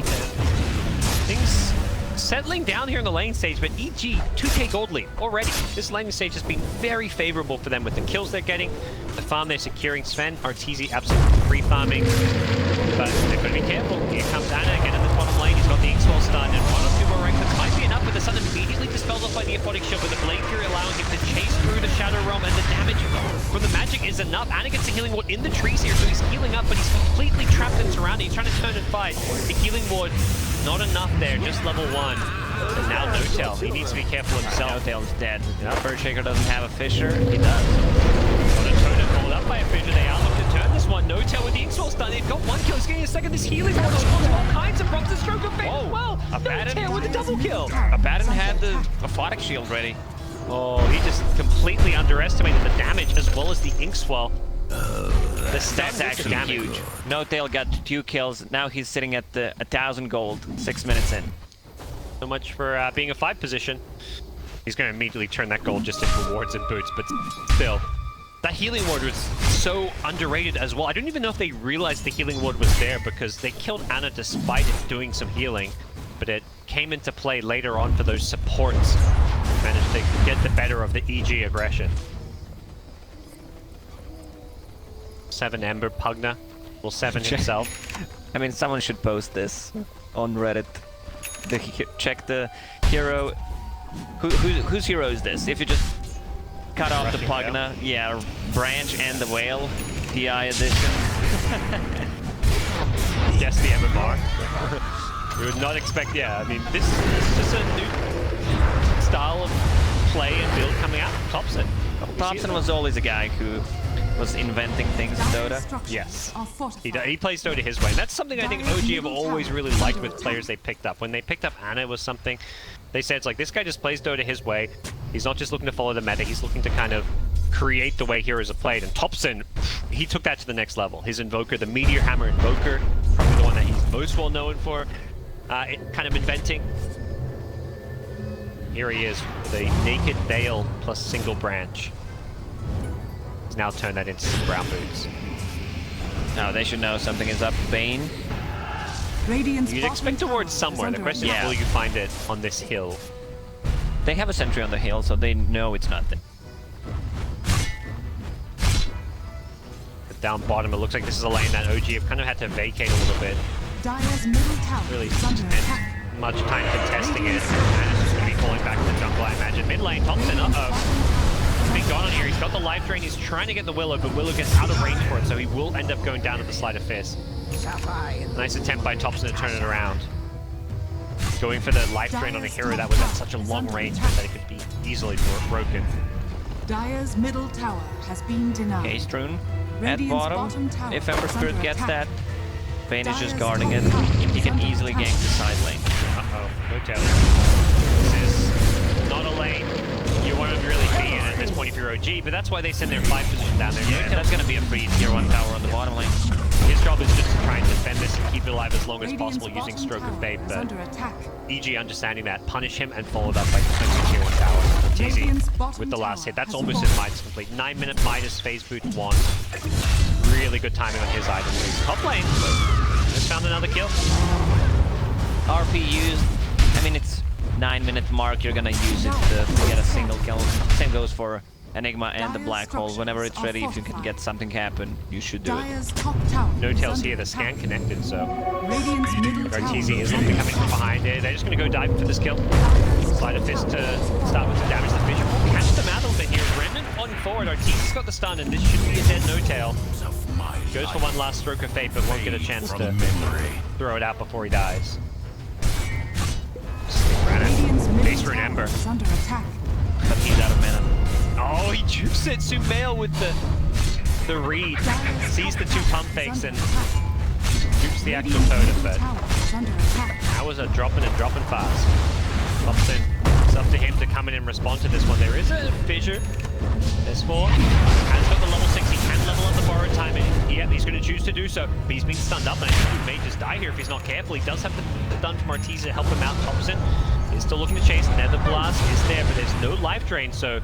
Things settling down here in the lane stage, but EG, 2k gold lead already. This laning stage has been very favorable for them with the kills they're getting, the farm they're securing. Sven, RTZ absolutely free farming, but they've got to be careful. Here comes Ana again in the bottom lane. He's got the X-Wall stunned, and 1 or 2 more ranks might be enough, but the sun immediately dispelled off by the Aphotic Shield, with the Blade Fury allowing him to chase through the Shadow Realm, and the damage from the magic is enough. Ana gets a healing ward in the trees here, so he's healing up, but he's completely trapped and surrounded. He's trying to turn and fight. The healing ward, not enough there, just level 1. And now No Tail, he needs to be careful himself. No Tail's dead. Bird Shaker doesn't have a Fissure, he does. Got a Totem called up by a Fissure. They are looking to turn this one. No Tail with the X-Wall stun. They've got 1 kill. He's getting a second. This healing ward responds to all kinds of prompts. The Stroke of Fate as well. No Tail with a double kill. Abaddon had the Aphotic Shield ready. Oh, he just completely underestimated the damage as well as the ink swell. The stats actually huge. No Tail got 2 kills. Now he's sitting at 1,000 gold 6 minutes in. So much for being a 5 position. He's going to immediately turn that gold just into rewards and boots, but still. That healing ward was so underrated as well. I don't even know if they realized the healing ward was there because they killed Ana despite it doing some healing. but it came into play later on for those supports. Managed to get the better of the EG aggression. 7 Ember Pugna. Well, 7 himself. I mean, someone should post this on Reddit. Check the hero. Whose hero is this? If you just cut off the Pugna, yeah, branch and the whale, PI edition. Yes, the Ember Bar. We would not expect, yeah, I mean, this is just a new style of play and build coming out from Thompson. Thompson was always a guy who was inventing things in Dota. Yes, he plays Dota his way. And that's something I think OG have always really liked with players they picked up. When they picked up Ana was something, they said it's like, this guy just plays Dota his way. He's not just looking to follow the meta, he's looking to kind of create the way heroes are played. And Thompson, he took that to the next level. His Invoker, the Meteor Hammer Invoker, probably the one that he's most well known for, kind of inventing. Here he is, the Naked Veil plus single branch. He's now turned that into some brown boots. Now they should know something is up. Bane. You'd expect a ward somewhere. The question is, will you find it on this hill? They have a sentry on the hill, so they know it's not there. But down bottom, it looks like this is a lane that OG have kind of had to vacate a little bit. Dire's middle tower Really is under attack. spent much time contesting it, and it's just going to be falling back to the jungle, I imagine. Mid lane, Thompson, He's been gone on here. He's got the life drain. He's trying to get the Willow, but Willow gets out of range for it, so he will end up going down to the Sleight of Fist. Nice attempt by Thompson to turn it around. Going for the life drain on a hero that was at such a long range that it could be easily broken. Dire's middle tower has been denied. Haste rune at bottom. If Ember Spirit gets that, Bane is just guarding it. He can easily gank the side lane. Uh-oh, no tail. This is not a lane you want to really be in at this point if you're OG, but that's why they send their 5 position down there. Yeah, that's going to be a free tier 1 tower on the bottom lane. His job is just to try and defend this and keep it alive as long as possible using Stroke of Fate, but EG understanding that, punish him and follow it up by defending tier 1 tower. TZ with the last hit. That's almost his Midas complete. 9-minute Midas phase boot 1. Really good timing on his item. Top lane, just found another kill. RP used, I mean, it's 9-minute mark, you're gonna use it to get a single kill. Same goes for Enigma and the Black Hole. Whenever it's ready, if you can get something happen, you should do it. No tails here, the scan connected, so TZ is looking coming from behind it. They're just gonna go dive for this kill. Sleight of Fist to start with the damage. The Vision will catch them out a little bit here. Remnant on forward, Arteezy's got the stun, and this should be a dead no tail. Goes for one last Stroke of Fate, but won't get a chance to throw it out before he dies. Base for an Ember. But he's out of mana. Oh, he jukes it. Sumail with the read. Sees the 2 pump fakes and jukes the actual totem, but that was a dropping fast. Thompson, it's up to him to come in and respond to this one. There is a fissure. There's 4. Has got the level 6. He can level up the borrowed time. Yeah, he's going to choose to do so. But he's been stunned up, and I think he may just die here if he's not careful. He does have the stun from Arteezy to help him out. Thompson is still looking to chase. Nether Blast is there, but there's no life drain, so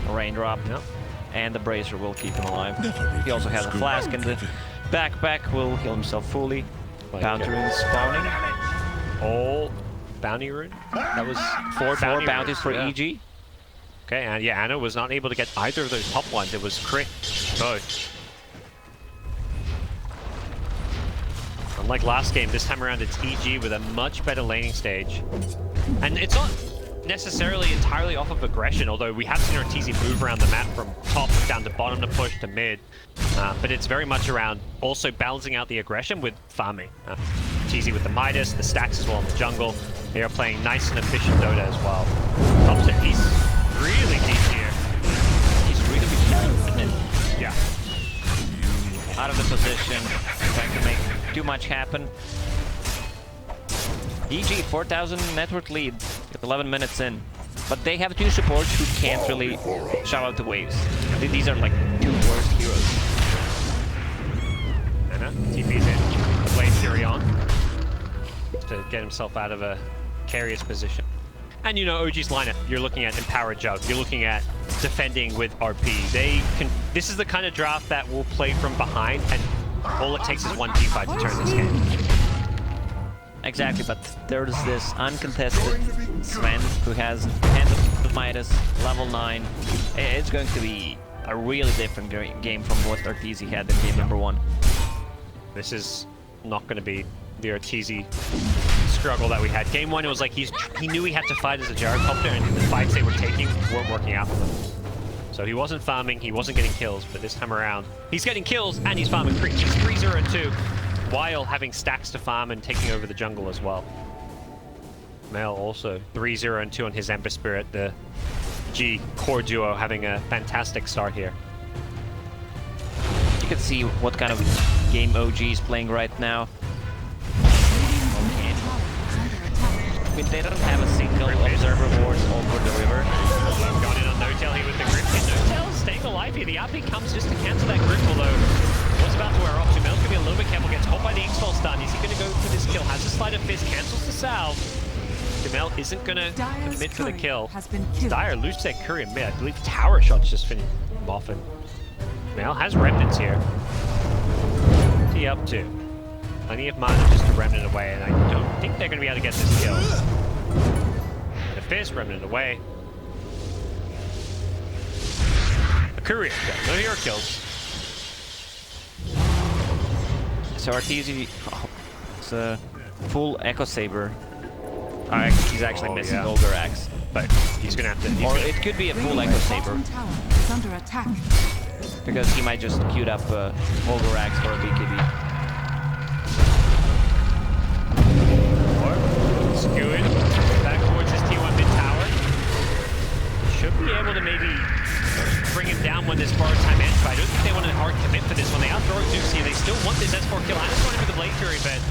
a raindrop. Yep. And the Bracer will keep him alive. He also has a flask in the backpack, will heal himself fully. Bounty rune spawning. All bounty rune? That was 4 bounties for EG. Okay, and yeah, Ana was not able to get either of those top ones. It was crit both. Unlike last game, this time around it's EG with a much better laning stage. And it's not necessarily entirely off of aggression, although we have seen Arteezy move around the map from top down to bottom to push to mid. But it's very much around also balancing out the aggression with farming. Arteezy with the Midas, the stacks as well in the jungle. They are playing nice and efficient Dota as well. Thompson, he's really deep here. He's really big. Yeah. Out of the position, trying to make too much happen. EG, 4,000 network lead, 11 minutes in. But they have 2 supports who can't really shout out the waves. These are like 2 worst heroes. Ana, TP's in. Blade Fury on. To get himself out of a precarious position. And you know, OG's lineup, you're looking at Empowered Jug, you're looking at defending with RP. This is the kind of draft that will play from behind, and all it takes is one teamfight to turn this game. Exactly, but there's this uncontested Sven who has Hand of Midas, level 9. It's going to be a really different game from what Arteezy had in game number 1. This is not going to be the Arteezy struggle that we had. Game 1, it was like he knew he had to fight as a gyrocopter, and the fights they were taking weren't working out for them. So he wasn't farming, he wasn't getting kills, but this time around, he's getting kills and he's farming creeps. He's 3-0-2, while having stacks to farm and taking over the jungle as well. Mel also 3-0-2 on his Ember Spirit. The G core duo having a fantastic start here. You can see what kind of game OG is playing right now. I mean, they don't have a single observer ward over the river. I've gone in on No-Tail here with the grip. And No-Tail staying alive here. The RP comes just to cancel that grip, although what's about to wear off. Sumel's going to be a little bit careful. Gets caught by the X-Fall stun. Is he going to go for this kill? Has a Sleight of Fist, cancels the salve. Sumel isn't going to commit to the kill. Dire lose their courier mid. I believe tower shots just finished off, and Sumel has remnants here. What's he up to? Plenty of mana just to remnant away, and I don't think they're going to be able to get this kill. The Fizz remnant away. A courier kill. No hero kills. So Arteezy, it's a full Echo Saber. He's actually missing Ogre Axe, but he's gonna have to. Or it could be a full Echo Saber. Under attack. Because he might just queue up Ogre Axe for a BKB. Skewing back towards his T1 mid tower. Should be able to maybe bring him down when this borrowed time ends, but I don't think they want a hard commit for this one. They outthrow Dukes here. They still want this S4 kill. Anna's going in with the Blade Fury, but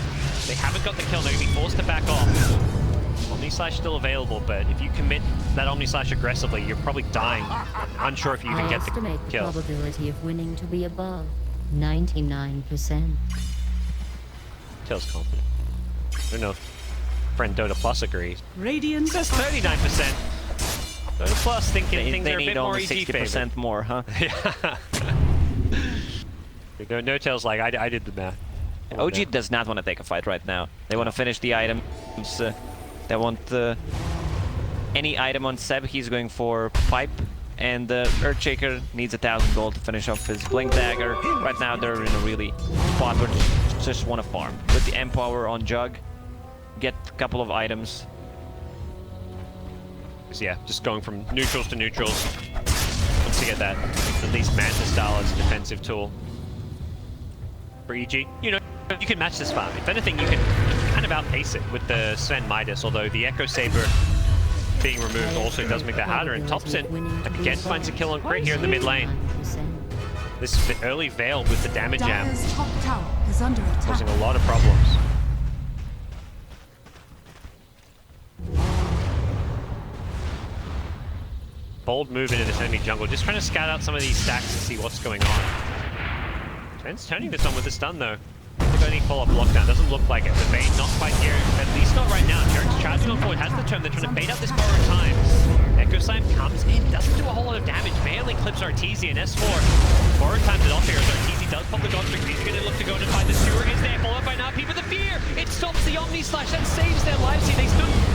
they haven't got the kill. They're going to be forced to back off. Omni Slash still available, but if you commit that Omni Slash aggressively, you're probably dying. Unsure if you even get the kill. The probability of winning to be above 99%. Tail's confident. I don't know if friend Dota Plus agrees. Radiant says 39%. Dota Plus thinking things they are a need bit more only EG 60% more, huh? Yeah. No Tail's like, I did the math. OG does not want to take a fight right now. They want to finish the items. They want any item on Seb. He's going for Pipe, and Earthshaker needs 1,000 gold to finish off his Blink Dagger. Right now they're in a really spot where they just want to farm. With the Empower on Jug, get a couple of items. Yeah, just going from neutrals to neutrals. Once you get that, at least Manta style as a defensive tool. For EG, you know, you can match this farm. If anything, you can kind of outpace it with the Sven Midas, although the Echo Saber being removed also does make that harder, and Thompson again finds a kill on Crit here in the mid lane. This early Veil with the damage jam causing a lot of problems. Bold move into this enemy jungle, just trying to scout out some of these stacks and see what's going on. Sven's turning this on with the stun though. They've only follow-up lockdown, doesn't look like it. The bait not quite here, at least not right now. Jerk's charging on forward, has the turn, they're trying to bait out this borrowed time. Echo Slam comes in, doesn't do a whole lot of damage, barely clips Arteezy and S4. Borrowed time's it off here as Arteezy does pop the Godstrike. He's going to look to go and find the sewer is there, followed by now people the fear. It stops the Omni Slash, that saves their lives here. They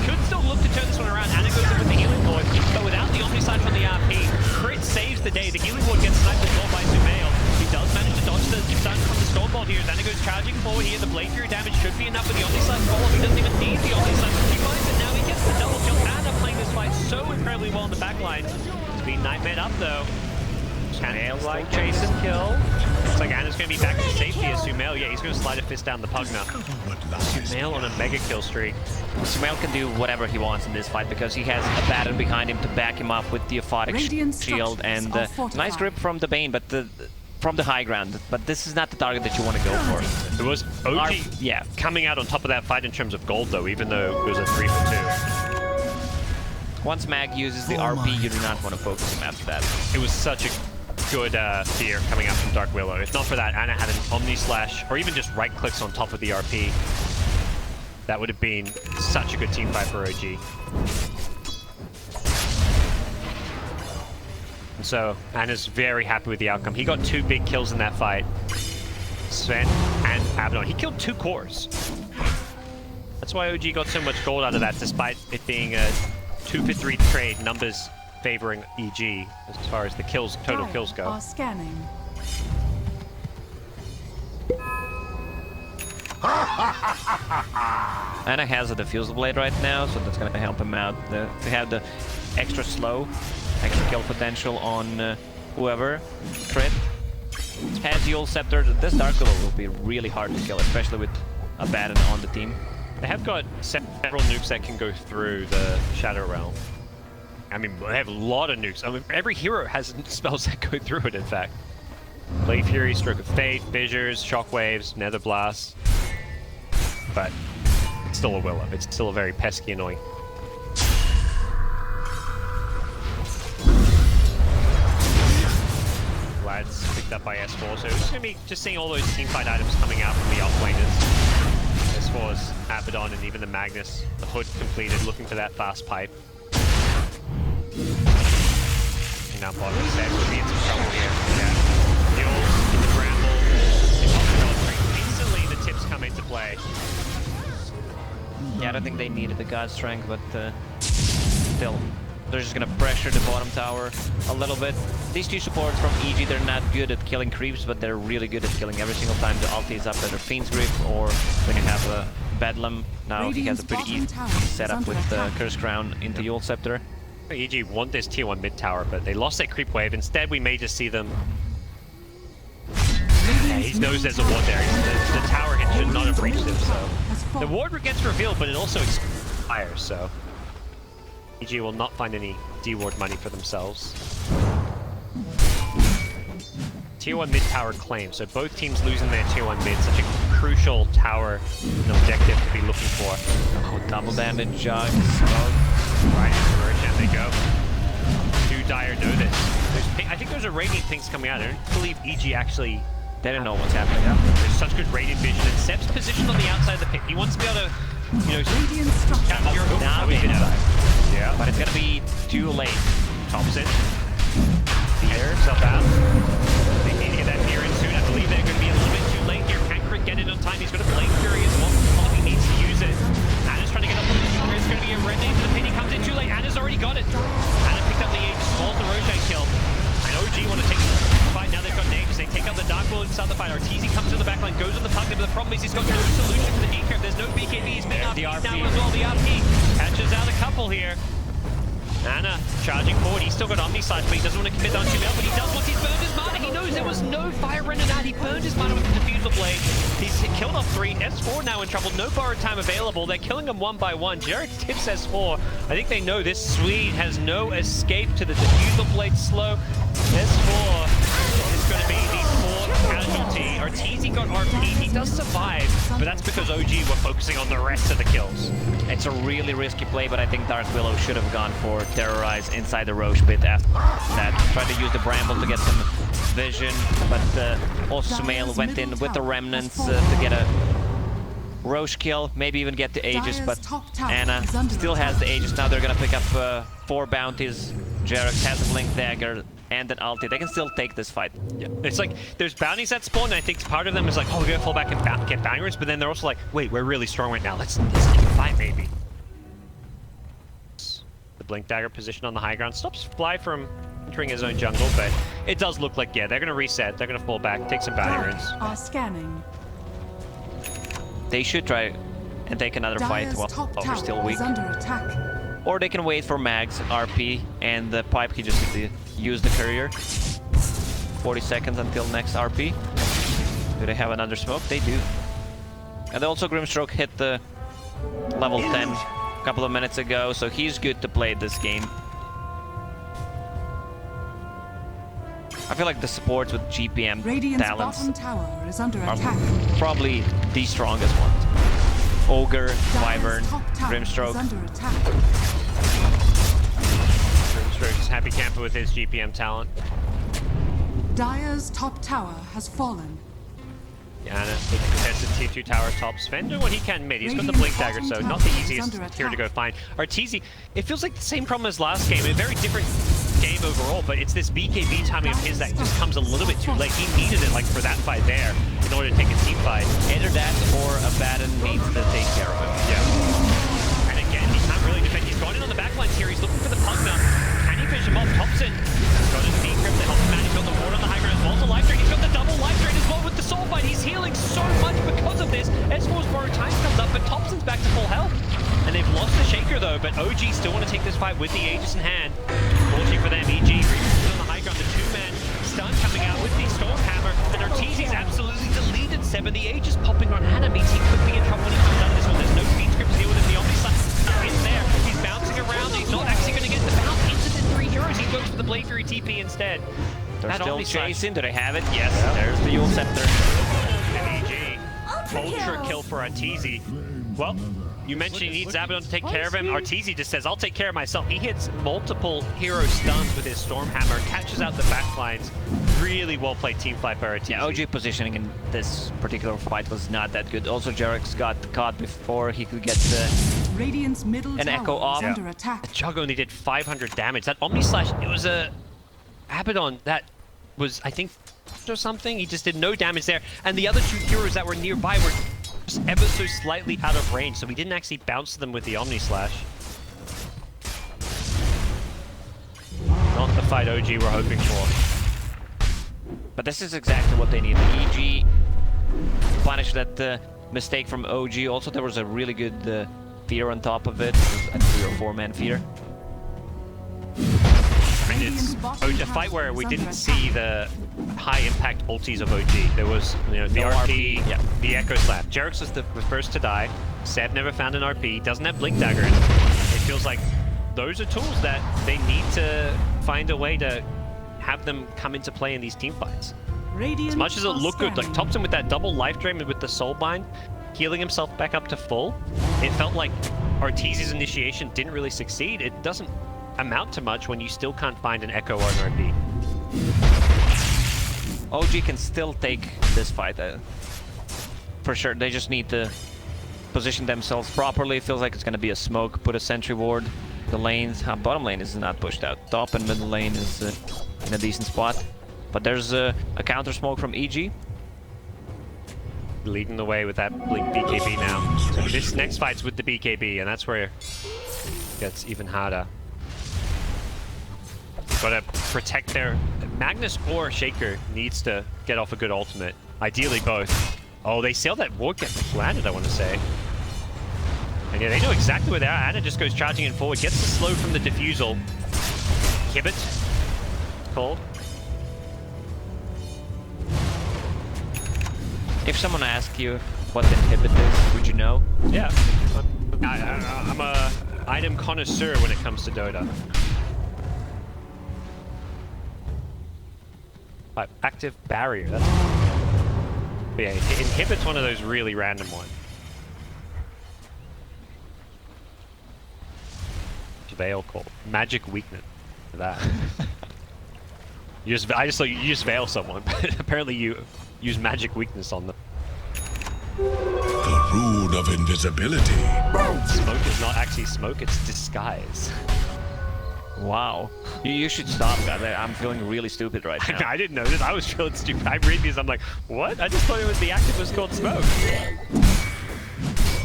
could still look to turn this one around. Anna goes in with the healing ward, but without the Omni Slash on the RP, Crit saves the day. The healing ward gets sniped as well by Sumail. He does manage to dodge the stun from the Stormbolt here. Anna goes charging forward here. The Blade Fury damage should be enough with the Omni Slash follow. He doesn't even need the Omni Slash. He finds it now. He gets the double jump. Anna playing this fight so incredibly well in the backline. It's been nightmare up though. Anna's like chase and kill. Looks like Anna's going to be back to safety as Sumail. Yeah, he's going to slide a fist down the Pugna. Sumail on a mega kill streak. Sumail can do whatever he wants in this fight because he has a Baron behind him to back him up with the Aphotic shield and nice grip from the Bane, but from the high ground. But this is not the target that you want to go for. It was OG coming out on top of that fight in terms of gold though, even though it was a 3 for 2. Once Mag uses the RP, you do not want to focus him after that. It was such a good fear coming out from Dark Willow. If not for that, Anna had an Omni Slash, or even just right clicks on top of the RP. That would have been such a good team fight for OG. And so, Anna's very happy with the outcome. He got 2 big kills in that fight. Sven and Abaddon. He killed 2 cores. That's why OG got so much gold out of that, despite it being a 2-for-3 trade, numbers favoring EG as far as the kills, total kills go. Are scanning. Anna has a diffusal blade right now, so that's gonna help him out. To have the extra slow, extra kill potential on whoever crit. Has Yule Scepter. This Dark Willow will be really hard to kill, especially with Abaddon on the team. They have got several nukes that can go through the Shadow Realm. I mean, they have a lot of nukes. I mean, every hero has spells that go through it, in fact. Blade Fury, Stroke of Fate, Fissures, Shockwaves, Nether Blast. But it's still a Willow. It's still a very pesky, annoying. Lads picked up by S4, so it's going to be just seeing all those teamfight items coming out from the offlaners. S4's Abaddon and even the Magnus. The hood completed, looking for that fast pipe. And now bottom set will be in some trouble here. Yeah. Mules, the Bramble, instantly the tips come into play. Yeah, I don't think they needed the God Strength, but still. They're just gonna pressure the bottom tower a little bit. These two supports from EG, they're not good at killing creeps, but they're really good at killing every single time the ulti is up, either Fiend's Grip or when you have a Bedlam. Now he has a pretty easy setup with the Curse Crown into Yule Scepter. EG want this tier 1 mid tower, but they lost their creep wave. Instead, we may just see them... Yeah, he knows there's a ward there. The tower hit should not have reached him, so... The ward gets revealed, but it also expires, so... EG will not find any D-ward money for themselves. Tier 1 mid tower claim, so both teams losing their tier 1 mid, such a crucial tower and objective to be looking for. Oh, double damage jugs. Right into Roche, and they go. Do Dire know this? I think there's a radiant things coming out. I don't believe EG actually... They don't know what's happening. There's such good radiant vision, and Seb's positioned on the outside of the pit. He wants to be able to, you know, capture now inside. Yeah. But it's gonna be too late. Tops it. Here, self out. They need to get that near in soon. I believe they're going to be a little bit too late here. Can Crit get it on time? He's got a Blade Fury as well. He needs to use it. Anna's trying to get up on the shoulder. It's going to be a red name to the pin. He comes in too late. Anna's already got it. Anna picked up the Aegis, falls the Roche kill. And OG want to take the fight. Now they've got names. They take out the Dark World inside the fight. Arteezy comes to the backline, goes on the puck, but the problem is he's got no solution for the decap. There's no BKB. He's being RP'd now as well. The RP catches out a couple here. Anna charging forward. He's still got Omniscience, but he doesn't want to commit on too well. But he does once he's burned his mana. He knows there was no fire render that. He burned his mana with the Diffusal Blade. He's killed off 3. S4 now in trouble. No borrowed time available. They're killing him one by one. Jared tips S4. I think they know this Swede has no escape to the Diffusal Blade slow. S4 is going to be the 4th casualty. Arteezy got RP. He does survive, but that's because OG were focusing on the rest of the kills. It's a really risky play, but I think Dark Willow should have gone for Terrorize inside the Roche pit after that. Tried to use the Bramble to get some vision, but also Sumail went in with the Remnants to get a Roche kill, maybe even get the Aegis, but Anna still has the Aegis. Now they're gonna pick up 4 bounties. Jarex has a Blink Dagger and an ulti. They can still take this fight. Yeah. It's like, there's bounties that spawn, and I think part of them is like, oh, we're gonna fall back and get bounties, but then they're also like, wait, we're really strong right now. Let's take a fight, maybe. The Blink Dagger position on the high ground stops Fly from entering his own jungle, but it does look like, yeah, they're gonna reset. They're gonna fall back, take some bounty runes. Are scanning. They should try and take another fight while we're still weak. Under attack. Or they can wait for Mag's RP, and the Pipe can just use the courier. 40 seconds until next RP. Do they have another smoke? They do. And also Grimstroke hit the level 10 a couple of minutes ago, so he's good to play this game. I feel like the supports with GPM Radiant's talents bottom tower is under are attack. probably the strongest ones. Ogre, Wyvern, Grimstroke. Grimstroke is happy camper with his GPM talent. Dire's top tower has fallen. Anna contested tier 2 tower top. Sven doing what he can mid. He's got the Blink Dagger, so not the easiest here to go find. Arteezy, it feels like the same problem as last game. A very different game overall, but it's this BKB timing of his that just comes a little bit too late. He needed it like for that fight there in order to take a team fight. Either that or Abaddon needs to take care of him. Yeah. And again, he can't really defend. He's gone in on the backlines here. He's looking for the Pugna. Can he finish him off? Thompson got his feet grip to help him out. He's got the ward on the high ground as well as a life drain. He's got the double life drain as well with the soul bite. He's healing so much because of this. S4's borrowed time comes up, but Thompson's back to full health. And they've lost the Shaker though, but OG still want to take this fight with the Aegis in hand. Fortunately for them, EG on the high ground, the two-man stun coming out with the Stormhammer, and Ortizi's absolutely deleted 7. The Aegis popping on Hannah means he could be in trouble when he comes out of this one. There's no speed script to deal with him. The Omnislash is there. He's bouncing around. He's not actually going to get the bounce into the 3 heroes. He goes for the Blade Fury TP instead. They're still Omnislash chasing. Do they have it? Yes. There's the Yule Scepter. and EG. Ultra kill for Arteezy. Well, you mentioned he needs Abaddon to take care of him. Arteezy just says, I'll take care of myself. He hits multiple hero stuns with his Stormhammer, catches out the backlines. Really well played team fight by Arteezy. Yeah, OG positioning in this particular fight was not that good. Also, Jarex got caught before he could get Radiant's middle an echo tower off. is under attack. Jug only did 500 damage. That Omnislash, it was a Abaddon that was, I think, or something. He just did no damage there. And the other 2 heroes that were nearby were just ever so slightly out of range, so we didn't actually bounce them with the Omnislash. Not the fight OG were hoping for. But this is exactly what they need. EG punished that mistake from OG. Also, there was a really good feeder on top of it. A 3 or 4 man feeder. And it's a fight where we didn't see the high impact ultis of OG. There was, you know, the no RP, yeah. the Echo Slap. Jarex was the first to die. Seb never found an RP. Doesn't have Blink Dagger. It feels like those are tools that they need to find a way to have them come into play in these team fights. As much as it looked good, like Thompson with that double life drain with the Soul Bind, healing himself back up to full, it felt like Arteezy's initiation didn't really succeed. It doesn't amount to much when you still can't find an Echo or an RP. OG can still take this fight. For sure, they just need to position themselves properly. It feels like it's going to be a smoke, put a sentry ward. The lanes, bottom lane is not pushed out. Top and middle lane is in a decent spot. But there's a counter smoke from EG. Leading the way with that Blink BKB now. So this next fight's with the BKB, and that's where it gets even harder. Gotta protect their... Magnus or Shaker needs to get off a good ultimate. Ideally both. Oh, they saw that ward get planted, I want to say. And yeah, they know exactly where they are. Anna just goes charging in forward, gets the slow from the defusal. Hibbit. Called. If someone asks you what the inhibit is, would you know? Yeah. I'm a item connoisseur when it comes to Dota. Active barrier. That's... But yeah, inhibit's one of those really random ones. Veil call. Magic weakness. For that. I just thought you just veil someone, but apparently you use magic weakness on them. The rune of invisibility. Smoke is not actually smoke, it's disguise. Wow. You should stop that. I'm feeling really stupid right now. I didn't know this. I was feeling stupid. I read these, I'm like, what? I just thought it was the active was called smoke.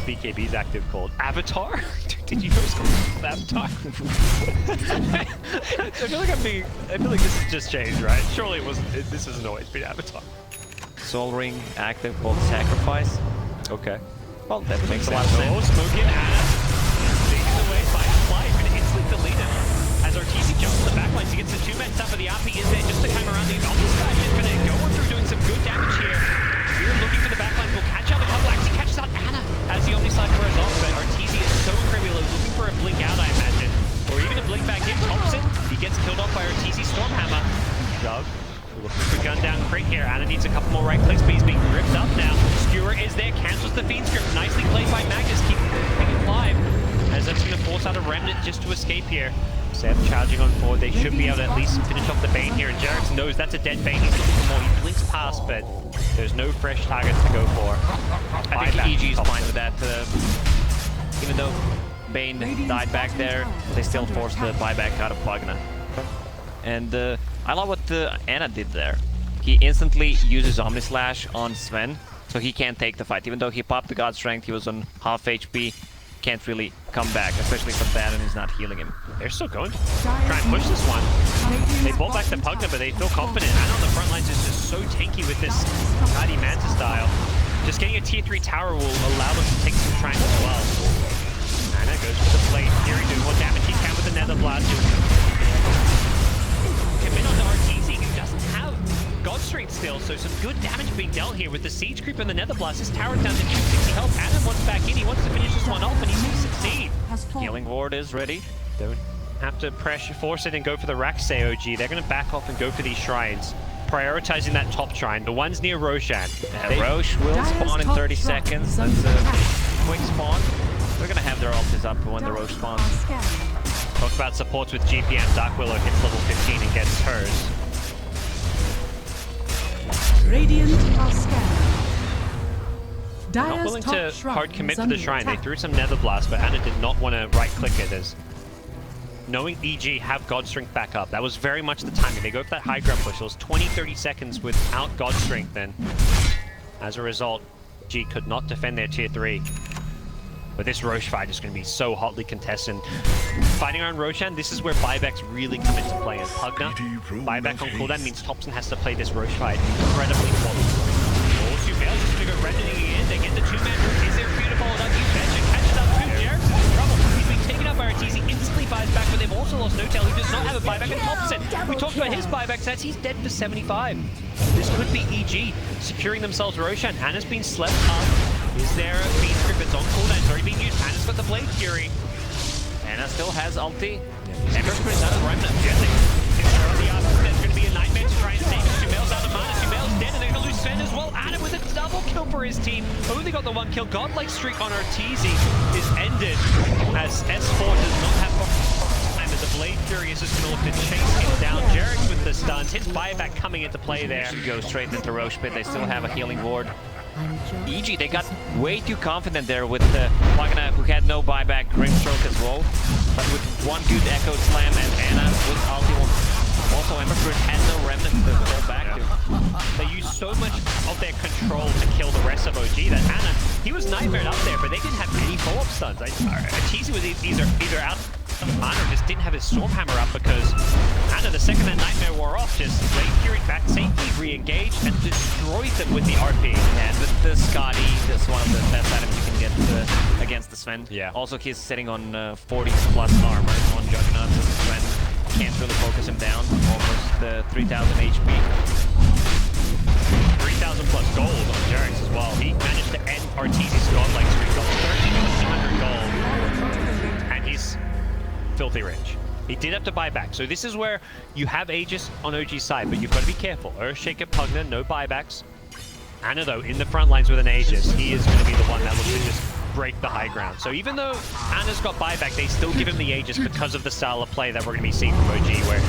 BKB's active called Avatar? Did you know it's called Avatar? I feel like this has just changed, right? Surely it wasn't. This isn't always been Avatar. Soul Ring active called Sacrifice. Okay. Well, that makes a lot of sense. Oh, Smoke in Anna. Taken away by Life and instantly deleted. As Arteezy jumps to the backlines, he gets the 2-man stuff, but the RP is there just to come around. The Omnislash is going to go through doing some good damage here. We're looking for the backlines. We'll catch out a couple. Actually catches out Anna as the Omnislash wears off, but Arteezy is so incredible. Looking for a blink out, I imagine. Or even a blink back in. Thompson, he gets killed off by Arteezy Stormhammer. Jug. Looking for gun down crit here. Anna needs a couple more right clicks, but he's being ripped up now. Skewer is there, cancels the Fiend script. Nicely played by Magnus, keeping it alive. As that's going to force out a Remnant just to escape here. Seb charging on forward. They should be able to at least finish off the Bane here. And Jarex knows that's a dead Bane. He's looking for more. He blinks past, but there's no fresh targets to go for. I think EG is fine with that. Even though Bane died back there, they still forced the buyback out of Pugna. And I love what Anna did there. He instantly uses Omni Slash on Sven, so he can't take the fight. Even though he popped the God Strength, he was on half HP, can't really come back, especially if Baron is not healing him. They're still going to try and push this one. They bought back the Pugna, but they feel confident. And on the front lines is just so tanky with this Mighty Manta style. Just getting a tier 3 tower will allow them to take some Shrines as well. Anna goes for the plate. Fury doing what damage he can with the Nether Blast. Commit on the RTZ, who doesn't have God Strength still, so some good damage being dealt here with the Siege Creep and the Nether Blast. His tower down to 260 health. Anna wants back in. He wants to finish this one off, and he's going to succeed. Healing Ward is ready. Don't have to force it and go for the Raxay OG. They're going to back off and go for these shrines, prioritizing that top shrine, the ones near Roshan. Roche will spawn in 30 seconds. That's a quick spawn. They're going to have their ultis up when the Roche spawns. Talk about supports with GPM. Dark Willow hits level 15 and gets hers. Radiant are scattered. Not willing to hard commit to the shrine. They threw some Nether Blast, but Anna did not want to right-click it, as knowing EG have God Strength back up. That was very much the timing. They go for that high ground push. It was 20-30 seconds without God Strength then. As a result, G could not defend their tier 3. But this Roche fight is going to be so hotly contested. Fighting around Roshan, this is where buybacks really come into play. And Pugna, buyback on cooldown means Thompson has to play this Roche fight incredibly important. Oh, two fails, just going to go reddening in. They get the two-man route. Is there a few to follow up? You betcha. Catches up to Jarek's in trouble. He's being taken up by RTZ. Instantly buys back, but they've also lost No-Tail, who does not have a buyback. And Thompson, we talked about his buyback stats. He's dead for 75. This could be EG securing themselves Roshan. Anna's been slept up. Is there a Fiend Script that's on cooldown? It's already being used. Anna's got the Blade Fury. Anna still has ulti. Ember's pretty out of Remnant. Jessic. If they're on the other, there's going to be a nightmare to try and save it. Sumail's out of mana. Sumail's dead, and they're going to lose Sven as well. Anna with a double kill for his team. Only got the one kill. Godlike streak on Arteezy is ended as S4 does not have time, as the Blade Fury is just going to look to chase him down. Jarek's with the stuns. His buyback coming into play there. Should go straight into Roche Pit. They still have a healing ward. EG, they got way too confident there with Pugna, who had no buyback, Grimstroke as well. But with one good Echo Slam and Anna with ulti, also Emberfruit had no Remnant to fall back to. They used so much of their control to kill the rest of OG that Anna, he was nightmared up there, but they didn't have any follow-up stuns. Arteezy was either out of mana or just didn't have his Stormhammer up, because Anna, the second that Nightmare wore off, just Blade Fury back safely, re-engaged, and destroyed them with the RP. And with the Scotty, that's one of the best items you can get against the Sven. Yeah. Also, he's sitting on 40 plus armor on Juggernaut, so Sven can't really focus him down. Almost 3,000 HP. 3,000 plus gold on Jarek's as well. He managed to end Arteezy's godlike streak of 1,300 gold. And he's filthy rich. He did have to buy back. So this is where you have Aegis on OG's side, but you've got to be careful. Earthshaker, Pugna, no buybacks. Anna, though, in the front lines with an Aegis, he is going to be the one that looks to just break the high ground. So even though Anna's got buyback, they still give him the Aegis because of the style of play that we're going to be seeing from OG, where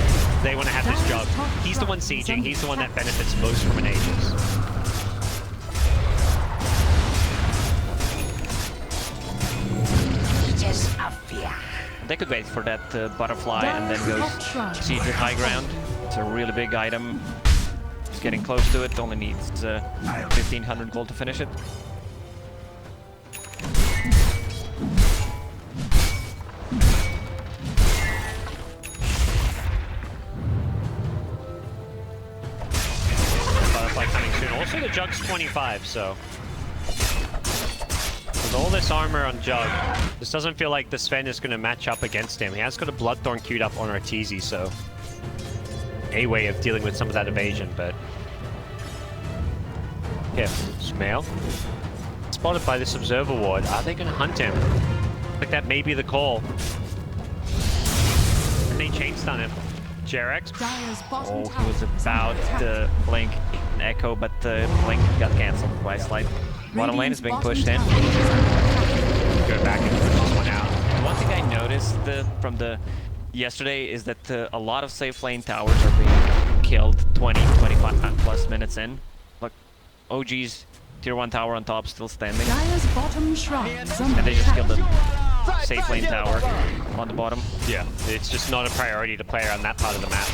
they want to have this job. He's the one sieging. He's the one that benefits most from an Aegis. They could wait for that butterfly and then go siege the high ground. It's a really big item. It's getting close to it. Only needs 1,500 gold to finish it. Butterfly coming soon. Also, the Jug's 25, so with all this armor on Jug, this doesn't feel like the Sven is going to match up against him. He has got a Bloodthorn queued up on Arteezy, so a way of dealing with some of that evasion, but careful. Sumail spotted by this Observer Ward. Are they going to hunt him? Like that may be the call. And they chain stun him. Jarek's. Oh, he was about to blink Echo, but the blink got cancelled by Slight. Bottom lane is being pushed in. Go back and push this one out. One thing I noticed from the yesterday is that a lot of safe lane towers are being killed 20, 25 plus minutes in. Look, OG's tier 1 tower on top still standing. And they just killed the safe lane tower on the bottom. Yeah, it's just not a priority to play around that part of the map.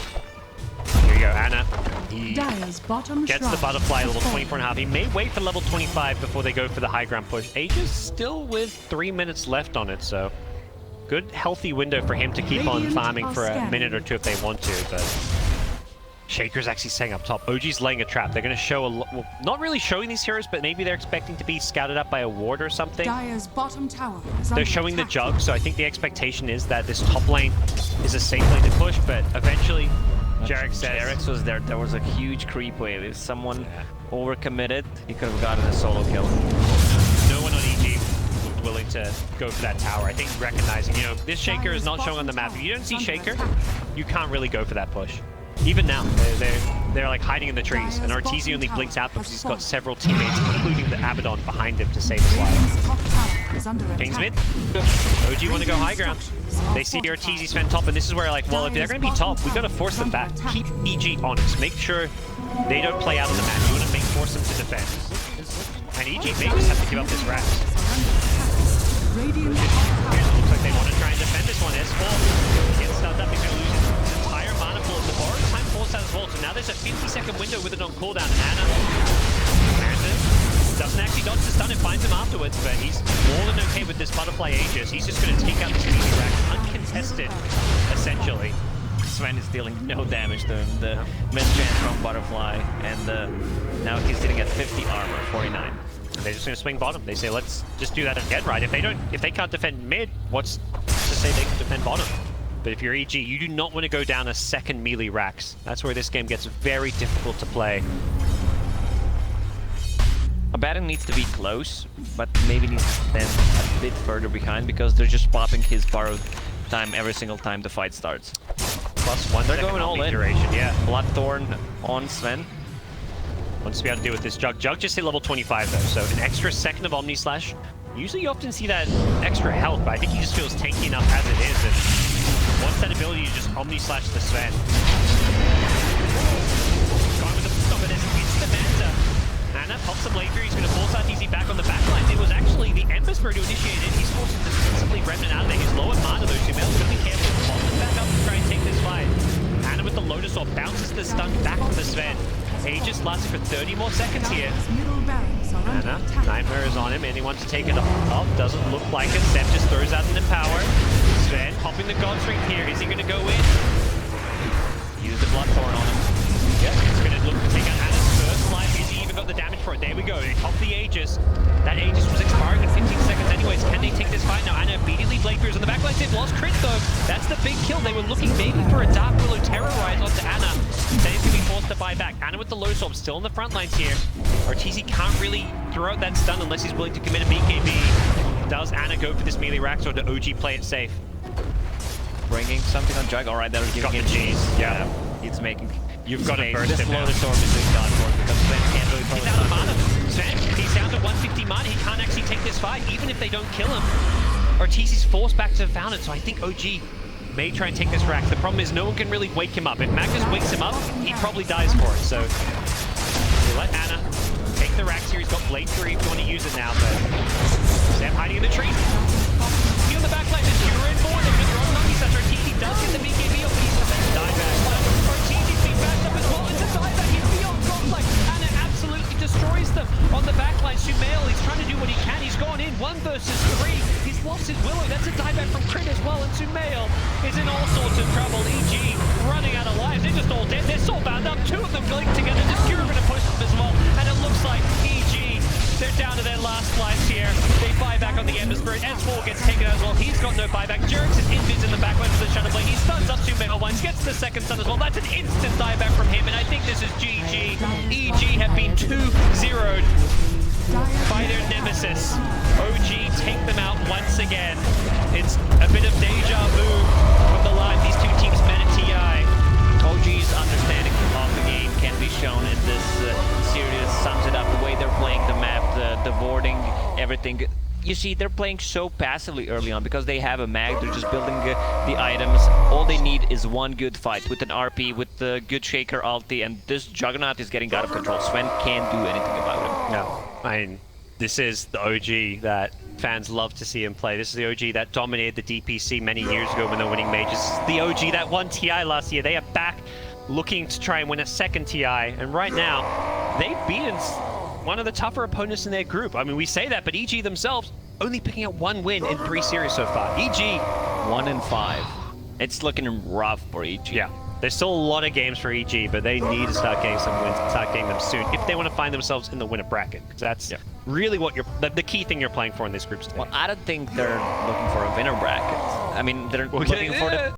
go, Ana. He Dire's bottom gets the shrine butterfly has level fallen. 24.5. He may wait for level 25 before they go for the high ground push. Aegis still with 3 minutes left on it, so good healthy window for him to keep on farming for a minute or two if they want to, but Shaker's actually staying up top. OG's laying a trap. They're going to show a lot, well, not really showing these heroes, but maybe they're expecting to be scouted up by a ward or something. Dire's bottom tower is They're under showing the attack. jug, so I think the expectation is that this top lane is a safe lane to push, but eventually Jarek says... Jarek's was there. There was a huge creep wave. If someone overcommitted, he could have gotten a solo kill. No one on EG was willing to go for that tower. I think recognizing, you know, this Shaker is not showing on the map. If you don't see Shaker, you can't really go for that push. Even now, they're like hiding in the trees, and Arteezy only blinks out because he's got several teammates, including the Abaddon behind him to save his life. King's mid. OG want to go high ground. They see Arteezy spend top, and this is where like, well, if they're going to be top, we got to force them back. Keep EG honest. Make sure they don't play out on the map. You want to force them to defend. And EG may just have to give up this rack. Looks like they want to try and defend this one. S4 gets stunned up. He's going to lose his entire mana pool. The borrowed time force out as well. So now there's a 50-second window with it on cooldown. And Ana doesn't actually dodge the stun and finds him afterwards, but he's more than okay with this butterfly Aegis. He's just going to take out this melee rack uncontested, essentially. Sven is dealing no damage to him. The mischance from Butterfly, and now he's sitting at 50 armor, 49. They're just going to swing bottom. They say, let's just do that again, right? If they can't defend mid, what's to say they can defend bottom? But if you're EG, you do not want to go down a second melee Rax. That's where this game gets very difficult to play. Abaddon needs to be close, but maybe needs to stand a bit further behind because they're just popping his borrowed time every single time the fight starts. +1 they're going all in. Duration, yeah. Bloodthorn on Sven. Wants to be able to deal with this Jug. Jug just hit level 25 though, so an extra second of Omni Slash. Usually you often see that extra health, but I think he just feels tanky enough as it is, and wants that ability to just Omni Slash the Sven. Going with the stop of this, it's the Manta. Ana pops some lane through, he's going to force Arteezy back on the backline. It was actually the Ember Spirit who initiated it. He's forced to defensively Remnant out of there. He's low on mana though, so Mele's going to be careful. Pop him back up to try and take this fight. Ana with the Lotus Orb bounces the stun back to the Sven. Aegis lasted for 30 more seconds here. Ana, Nightmare is on him, and he wants to take it off. Doesn't look like it. Seb just throws out an Empower. Sven popping the God's Ring here. Is he going to go in? Use the Bloodthorn on him. Yep, he's going to look to take out Ana's first life. Is he even got the damage for it? There we go. They pop the Aegis. That Aegis was expiring in 15 seconds anyways. Can they take this fight now? Ana immediately blade throughs on the backline. They've lost crit though. That's the big kill. They were looking maybe for a Dark Willow Terrorize onto Ana. They're going to be forced to buy back. Ana with the Lotus Orb still in the front lines here. Arteezy can't really throw out that stun unless he's willing to commit a BKB. Does Ana go for this melee Rax, or do OG play it safe? Bringing something on Jug. Alright, that'll give him the G's. Yeah. He's making... You've got to burst this him now. Lotus Orb is doing God for it because Sven can't really throw He's out of mana. Sven, he's down to 150 mana. He can't actually take this fight, even if they don't kill him. Arteezy's forced back to the Fountain, so I think OG may try and take this Rack. The problem is no one can really wake him up. If Magnus wakes him up, he probably dies for it. So we let Ana take the Rax here. He's got Blade 3 if you want to use it now, but Sam hiding in the tree. He on the back line, the Cura in forward. They're going to throw him on. He's such Arteezy does get the BKB up, but he's the best dieback. Arteezy's being backed up as well. It's a dieback. He's beyond godlike. Ana absolutely destroys them on the back line. Sumail, he's trying to do what he can. He's gone in 1 versus 3. He's lost his Willow. That's a dieback from Crit as well. And Sumail is in all sorts of trouble. EG running out of lives. They're just all dead. They're so bound up. 2 of them linked together. The Cure going to push them as well. And it looks like EG, they're down to their last lives here. They buy back on the Ember Spirit. S4 gets taken out as well. He's got no buyback. Jerix is invis in the backline for the Shadow Blade. He stuns up Sumail once. Gets the second stun as well. That's an instant dieback from him. And I think this is GG. EG have been 2-0'd by their nemesis. OG take them out once again. It's a bit of deja vu from the line these two teams met at TI. OG's understanding of the game can be shown in this series. Sums it up, the way they're playing the map, the warding, everything. You see, they're playing so passively early on because they have a mag. They're just building the items. All they need is one good fight with an RP, with the good Shaker ulti, and this Juggernaut is getting out of control. Sven can't do anything about him. No, I mean, this is the OG that fans love to see him play. This is the OG that dominated the DPC many years ago when they're winning majors. This is the OG that won TI last year. They are back looking to try and win a second TI, and right now, they've beaten one of the tougher opponents in their group. I mean, we say that, but EG themselves only picking up 1 win in 3 series so far. EG 1-5. It's looking rough for EG. Yeah. There's still a lot of games for EG, but they need to start getting some wins and start getting them soon if they want to find themselves in the winner bracket. Because that's really what the key thing you're playing for in this group stage. Well, I don't think they're looking for a winner bracket. I mean, they're looking for the